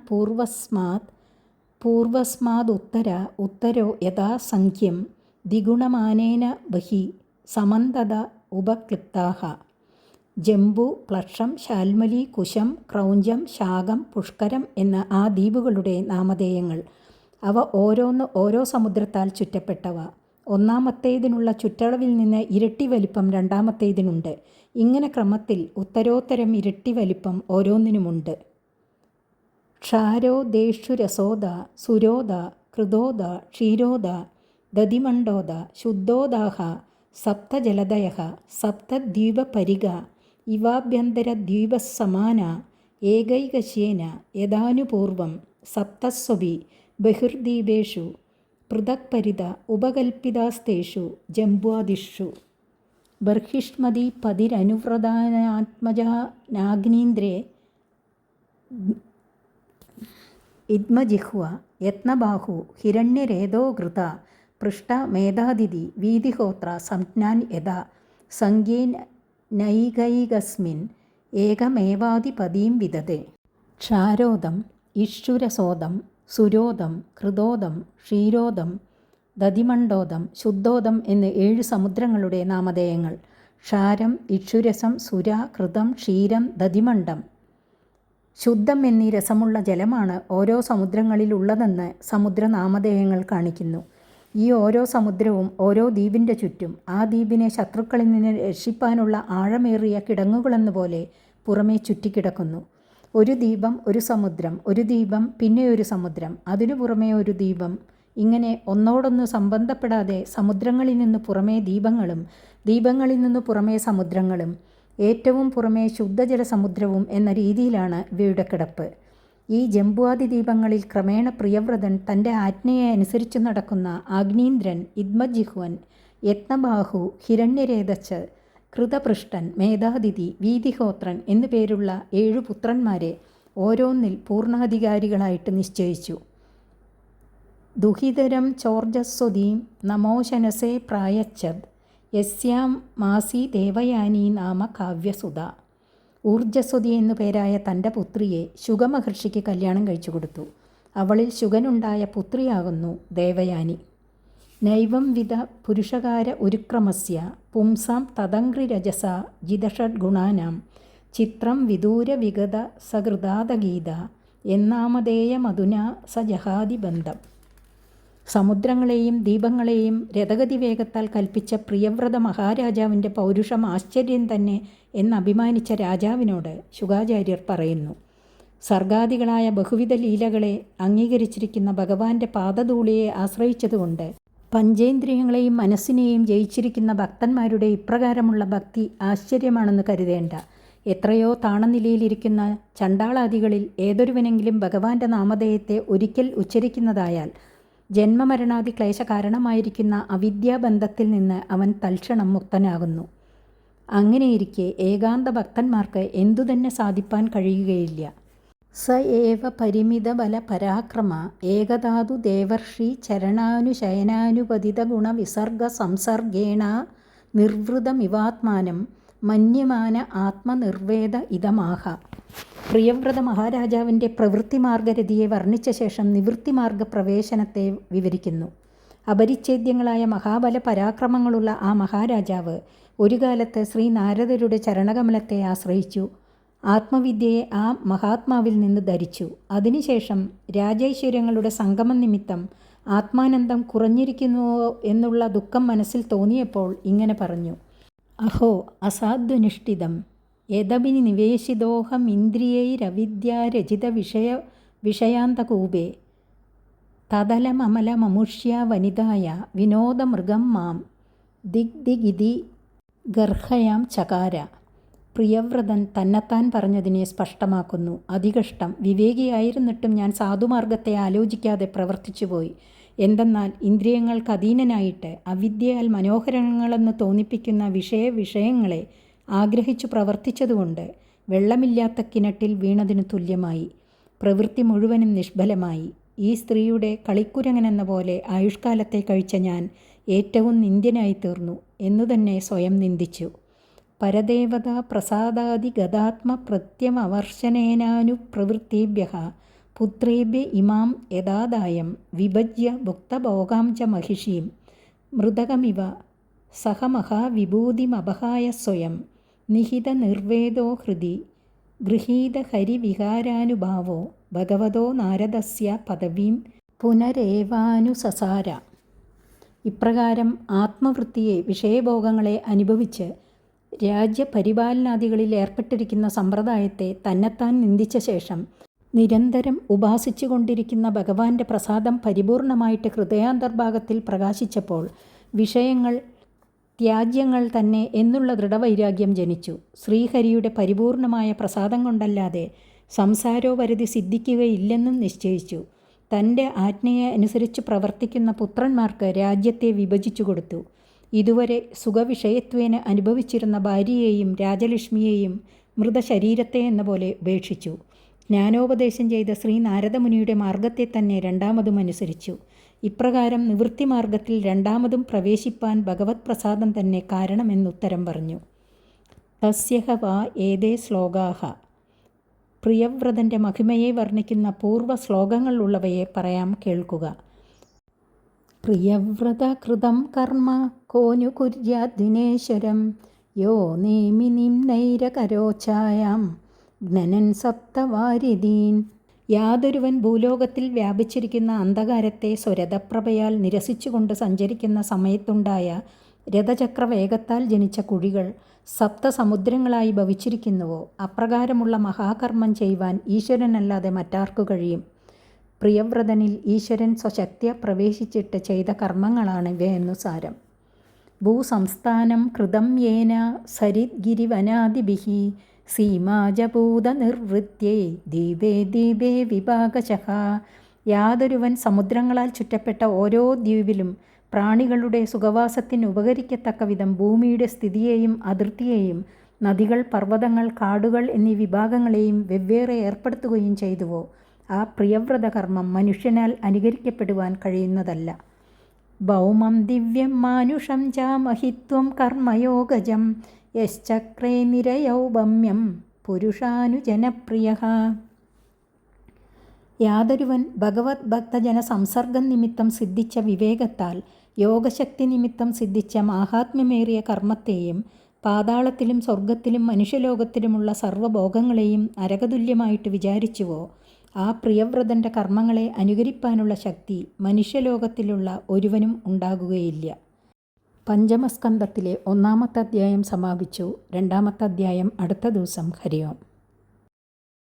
[SPEAKER 1] പൂർവസ്മാദുത്തരോ യഥാ സംഖ്യം ദ്വിഗുണമാനേന ബഹി സമന്തത ഉപക്ലിപ്താഹ. ജംബു, പ്ലക്ഷം, ശാൽമലി, കുശം, ക്രൗഞ്ചം, ശാഖം, പുഷ്കരം എന്ന ആ ദ്വീപുകളുടെ നാമധേയങ്ങൾ. അവ ഓരോന്ന് ഓരോ സമുദ്രത്താൽ ചുറ്റപ്പെട്ടവ. ഒന്നാമത്തേതിനുള്ള ചുറ്റളവിൽ നിന്ന് ഇരട്ടി വലിപ്പം രണ്ടാമത്തേതിനുണ്ട്. ഇങ്ങനെ ക്രമത്തിൽ ഉത്തരോത്തരം ഇരട്ടി വലിപ്പം ഓരോന്നിനുമുണ്ട്. ക്ഷാരോദേഷുരസോദ സുരോദ കൃതോദ ക്ഷീരോദ ദതിമണ്ഡോദ ശുദ്ധോദാഹ സപ്തജലദയഃ സപ്തദ്വീപപരിഗ ഇവാഭ്യന്തരദ്വീപസമാന ഏകൈകശ്യേന യഥാനുപൂർവം സപ്തസ്വപി ബഹിർദ്വീപേഷു പൃഥക്പരിത ഉപകൽപ്പിതാസ്തേഷു ജംബുവാദിഷു. ബർഹിഷ്മതി പതിരനുവ്രതാനാത്മജാനാഗ്നീന്ദ്രേ ഇദ്മജിഹ്വ യത്നബാഹു ഹിരണ്യരേതോ ഘൃത പൃഷ്ട മേധാദിതി വീതിഹോത്ര സംജ്ഞാൻ യഥാ സംഖ്യേന നൈകൈകസ്മിൻ ഏകമേവാധിപതിം വിദധേ. ക്ഷാരോദം, ഇക്ഷുരസോദം, സുരോദം, കൃതോദം, ക്ഷീരോദം, ദതിമണ്ഡോദം, ശുദ്ധോദം എന്ന് 7 സമുദ്രങ്ങളുടെ നാമധേയങ്ങൾ. ക്ഷാരം, ഇക്ഷുരസം, സുര, കൃതം, ക്ഷീരം, ദതിമണ്ഡം. ശുദ്ധം എന്നീ രസമുള്ള ജലമാണ് ഓരോ സമുദ്രങ്ങളിലുള്ളതെന്ന് സമുദ്ര നാമധേയങ്ങൾ കാണിക്കുന്നു. ഈ ഓരോ സമുദ്രവും ഓരോ ദ്വീപിൻ്റെ ചുറ്റും ആ ദ്വീപിനെ ശത്രുക്കളിൽ നിന്ന് രക്ഷിപ്പാനുള്ള ആഴമേറിയ കിടങ്ങുകളെന്നുപോലെ പുറമേ ചുറ്റിക്കിടക്കുന്നു. ഒരു ദ്വീപം, ഒരു സമുദ്രം, ഒരു ദ്വീപം, പിന്നെ ഒരു സമുദ്രം, അതിനു പുറമേ ഒരു ദ്വീപം. ഇങ്ങനെ ഒന്നോടൊന്ന് സംബന്ധപ്പെടാതെ സമുദ്രങ്ങളിൽ നിന്ന് പുറമേ ദ്വീപങ്ങളും ദ്വീപങ്ങളിൽ നിന്ന് പുറമേ സമുദ്രങ്ങളും ഏറ്റവും പുറമേ ശുദ്ധജല സമുദ്രവും എന്ന രീതിയിലാണ് ഇവയുടെ കിടപ്പ്. ഈ ജംബുവാദി ദ്വീപങ്ങളിൽ ക്രമേണ പ്രിയവ്രതൻ തൻ്റെ ആജ്ഞയെ അനുസരിച്ചു നടക്കുന്ന ആഗ്നീന്ദ്രൻ, ഇദ്മജിഹ്വൻ, യത്നബാഹു, ഹിരണ്യരേതസ്, കൃതപൃഷ്ടൻ, മേധാതിഥി, വീതിഹോത്രൻ എന്നു പേരുള്ള 7 പുത്രന്മാരെ ഓരോന്നിൽ പൂർണ്ണാധികാരികളായിട്ട് നിശ്ചയിച്ചു. ദുഹിതരം ചോർജസ്വതീം നമോശനസേ പ്രായച്ഛദ് യസ്യാം മാസി ദേവയാനി നാമ കാവ്യസുധ. ഊർജസ്വതി എന്നു പേരായ തൻ്റെ പുത്രിയെ ശുഗമഹർഷിക്ക് കല്യാണം കഴിച്ചു കൊടുത്തു. അവളിൽ ശുഗനുണ്ടായ പുത്രിയാകുന്നു ദേവയാനി. നൈവം വിധ പുരുഷകാര ഉരുക്രമസ്യ പുംസാം തദംഘ്രിരജസ ജിതഷഡ്ഗുണാനാം ചിത്രം വിദൂര വിഗത സഹൃദാതഗീത എന്നാമധേയമധുന സ ജഹാതി ബന്ധം. സമുദ്രങ്ങളെയും ദീപങ്ങളെയും രഥഗതി വേഗത്താൽ കൽപ്പിച്ച പ്രിയവ്രത മഹാരാജാവിൻ്റെ പൗരുഷം ആശ്ചര്യം തന്നെ എന്നഭിമാനിച്ച രാജാവിനോട് ശുകാചാര്യർ പറയുന്നു. സർഗാദികളായ ബഹുവിധ ലീലകളെ അംഗീകരിച്ചിരിക്കുന്ന ഭഗവാന്റെ പാദധൂളിയെ ആശ്രയിച്ചതുകൊണ്ട് പഞ്ചേന്ദ്രിയങ്ങളെയും മനസ്സിനെയും ജയിച്ചിരിക്കുന്ന ഭക്തന്മാരുടെ ഇപ്രകാരമുള്ള ഭക്തി ആശ്ചര്യമാണെന്ന് കരുതേണ്ട. എത്രയോ താണനിലയിലിരിക്കുന്ന ചണ്ടാളാദികളിൽ ഏതൊരുവനെങ്കിലും ഭഗവാന്റെ നാമധേയത്തെ ഒരിക്കൽ ഉച്ചരിക്കുന്നതായാൽ ജന്മമരണാദി ക്ലേശ കാരണമായിരിക്കുന്ന അവിദ്യാബന്ധത്തിൽ നിന്ന് അവൻ തൽക്ഷണം മുക്തനാകുന്നു. അങ്ങനെയിരിക്കെ ഏകാന്ത ഭക്തന്മാർക്ക് എന്തുതന്നെ സാധിപ്പാൻ കഴിയുകയില്ല. സ ഏവ പരിമിത ബല പരാക്രമ ഏകധാതു ദേവർഷി ചരണാനുശയനാനുപതിത ഗുണ വിസർഗ സംസർഗേണ നിർവൃതമിവാത്മാനം മന്യമാന ആത്മനിർവേദ ഇതമാഹ. പ്രിയവ്രത മഹാരാജാവിൻ്റെ പ്രവൃത്തിമാർഗരതിയെ വർണ്ണിച്ച ശേഷം നിവൃത്തിമാർഗ പ്രവേശനത്തെ വിവരിക്കുന്നു. അപരിച്ഛേദ്യങ്ങളായ മഹാബല പരാക്രമങ്ങളുള്ള ആ മഹാരാജാവ് ഒരു കാലത്ത് ശ്രീ നാരദരുടെ ചരണകമലത്തെ ആശ്രയിച്ചു. ആത്മവിദ്യയെ ആ മഹാത്മാവിൽ നിന്ന് ധരിച്ചു. അതിനുശേഷം രാജൈശ്വര്യങ്ങളുടെ സംഗമം നിമിത്തം ആത്മാനന്ദം കുറഞ്ഞിരിക്കുന്നുവോ എന്നുള്ള ദുഃഖം മനസ്സിൽ തോന്നിയപ്പോൾ ഇങ്ങനെ പറഞ്ഞു: അഹോ അസാധ്വനിഷ്ഠിതം യദപി നിവേശിതോഹമിന്ദ്രിയൈരവിദ്യാരചിത വിഷയാന്തകൂപേ തദലമമലമമുഷ്യ വനിതായ വിനോദമൃഗം മാം ദിഗ്ദിഗിതി ഗർഹയാം ചകാര. പ്രിയവ്രതൻ തന്നെത്താൻ പറഞ്ഞതിനെ സ്പഷ്ടമാക്കുന്നു. അതികഷ്ടം! വിവേകിയായിരുന്നിട്ടും ഞാൻ സാധുമാർഗത്തെ ആലോചിക്കാതെ പ്രവർത്തിച്ചുപോയി. എന്തെന്നാൽ ഇന്ദ്രിയങ്ങൾക്ക് അധീനനായിട്ട് അവിദ്യയാൽ മനോഹരങ്ങളെന്ന് തോന്നിപ്പിക്കുന്ന വിഷയങ്ങളെ ആഗ്രഹിച്ചു പ്രവർത്തിച്ചതുകൊണ്ട് വെള്ളമില്ലാത്ത കിണറ്റിൽ വീണതിനു തുല്യമായി. പ്രവൃത്തി മുഴുവനും നിഷ്ഫലമായി. ഈ സ്ത്രീയുടെ കളിക്കുരങ്ങനെന്ന പോലെ ആയുഷ്കാലത്തെ കഴിച്ച ഞാൻ ഏറ്റവും നിന്ദ്യനായി തീർന്നു എന്നുതന്നെ സ്വയം നിന്ദിച്ചു. പരദേവതാ പ്രസാദാദി ഗതാത്മ പ്രത്യമവർശനേനാനുപ്രവൃത്തിഭ്യഃ പുത്രേഭ്യ ഇമാം യഥാദായം വിഭജ്യ ഭുക്തഭോഗാം ച മഹിഷീം മൃതകമിവ സഹ മഹാവിഭൂതിമപഹായ സ്വയം നിഹിത നിർവേദോ ഹൃദി ഗൃഹീത ഹരിവിഹാരാനുഭാവോ ഭഗവതോ നാരദസ്യ പദവീം പുനരേവാനുസസാര. ഇപ്രകാരം ആത്മവൃത്തിയെ, വിഷയഭോഗങ്ങളെ അനുഭവിച്ച് രാജ്യപരിപാലനാദികളിൽ ഏർപ്പെട്ടിരിക്കുന്ന സമ്പ്രദായത്തെ തന്നെത്താൻ നിന്ദിച്ച ശേഷം നിരന്തരം ഉപാസിച്ചു കൊണ്ടിരിക്കുന്ന ഭഗവാന്റെ പ്രസാദം പരിപൂർണമായിട്ട് ഹൃദയാന്തർഭാഗത്തിൽ പ്രകാശിച്ചപ്പോൾ വിഷയങ്ങൾ ത്യാജ്യങ്ങൾ തന്നെ എന്നുള്ള ദൃഢവൈരാഗ്യം ജനിച്ചു. ശ്രീഹരിയുടെ പരിപൂർണമായ പ്രസാദം കൊണ്ടല്ലാതെ സംസാരോപരിധി സിദ്ധിക്കുകയില്ലെന്നും നിശ്ചയിച്ചു. തൻ്റെ ആജ്ഞയെ അനുസരിച്ച് പ്രവർത്തിക്കുന്ന പുത്രന്മാർക്ക് രാജ്യത്തെ വിഭജിച്ചു കൊടുത്തു. ഇതുവരെ സുഖവിഷയത്വേന അനുഭവിച്ചിരുന്ന ഭാര്യയെയും രാജലക്ഷ്മിയെയും മൃതശരീരത്തെ എന്ന പോലെ ഉപേക്ഷിച്ചു. ജ്ഞാനോപദേശം ചെയ്ത ശ്രീ നാരദമുനിയുടെ മാർഗത്തെ തന്നെ രണ്ടാമതും അനുസരിച്ചു. ഇപ്രകാരം നിവൃത്തിമാർഗത്തിൽ രണ്ടാമതും പ്രവേശിപ്പാൻ ഭഗവത് പ്രസാദം തന്നെ കാരണമെന്നുത്തരം പറഞ്ഞു. തസ്യഹ വാ ഏതേ ശ്ലോകാഹ. പ്രിയവ്രതൻ്റെ മഹിമയെ വർണ്ണിക്കുന്ന പൂർവ്വ ശ്ലോകങ്ങളുള്ളവയെ പറയാം, കേൾക്കുക. പ്രിയവ്രത കൃതം കർമ്മ കോനു കുര്യാദ്വിനേശ്വരം യോ നേമിനിം നൈരകരോച്ചായാം ജ്ഞനൻ സപ്തവാരിധീൻ. യാതൊരുവൻ ഭൂലോകത്തിൽ വ്യാപിച്ചിരിക്കുന്ന അന്ധകാരത്തെ സ്വരഥപ്രഭയാൽ നിരസിച്ചുകൊണ്ട് സഞ്ചരിക്കുന്ന സമയത്തുണ്ടായ രഥചക്രവേഗത്താൽ ജനിച്ച കുഴികൾ സപ്തസമുദ്രങ്ങളായി ഭവിച്ചിരിക്കുന്നുവോ അപ്രകാരമുള്ള മഹാകർമ്മം ചെയ്യുവാൻ ഈശ്വരനല്ലാതെ മറ്റാർക്കു കഴിയും? പ്രിയവ്രതനിൽ ഈശ്വരൻ സ്വശക്തിയ പ്രവേശിച്ചിട്ട് ചെയ്ത കർമ്മങ്ങളാണ് ഇവയെന്നു സാരം. ഭൂസംസ്ഥാനം കൃതം യേന സരിദ്ഗിരിവനാദിഭിഃ സീമാജഭൂത നിർവൃത്യേ ദീപേ ദീപേ വിഭാഗശഃ. യാതൊരുവൻ സമുദ്രങ്ങളാൽ ചുറ്റപ്പെട്ട ഓരോ ദ്വീപിലും പ്രാണികളുടെ സുഖവാസത്തിന് ഉപകരിക്കത്തക്ക വിധം ഭൂമിയുടെ സ്ഥിതിയെയും അതിർത്തിയെയും നദികൾ, പർവ്വതങ്ങൾ, കാടുകൾ എന്നീ വിഭാഗങ്ങളെയും വെവ്വേറെ ഏർപ്പെടുത്തുകയും ചെയ്തുവോ ആ പ്രിയവ്രത കർമ്മം മനുഷ്യനാൽ അനുകരിക്കപ്പെടുവാൻ കഴിയുന്നതല്ല. ഭൗമം ദിവ്യം മാനുഷം ച മഹിത്വം കർമ്മയോഗജം യശ്ചക്രേ നിരയൗപമ്യം പുരുഷാനുജനപ്രിയഃ. യാതൊരുവൻ ഭഗവത് ഭക്തജന സംസർഗം നിമിത്തം സിദ്ധിച്ച വിവേകത്താൽ യോഗശക്തി നിമിത്തം സിദ്ധിച്ച മാഹാത്മ്യമേറിയ കർമ്മത്തെയും പാതാളത്തിലും സ്വർഗത്തിലും മനുഷ്യലോകത്തിലുമുള്ള സർവ്വഭോഗങ്ങളെയും നരകതുല്യമായിട്ട് വിചാരിച്ചുവോ ആ പ്രിയവ്രതൻ്റെ കർമ്മങ്ങളെ അനുകരിപ്പാനുള്ള ശക്തി മനുഷ്യലോകത്തിലുള്ള ഒരുവനും ഉണ്ടാകുകയില്ല. പഞ്ചമസ്കന്ധത്തിലെ 1-ാമത്തെ അധ്യായം സമാപിച്ചു. 2-ാമത്തെ അധ്യായം അടുത്ത ദിവസം. ഹരി ഓം.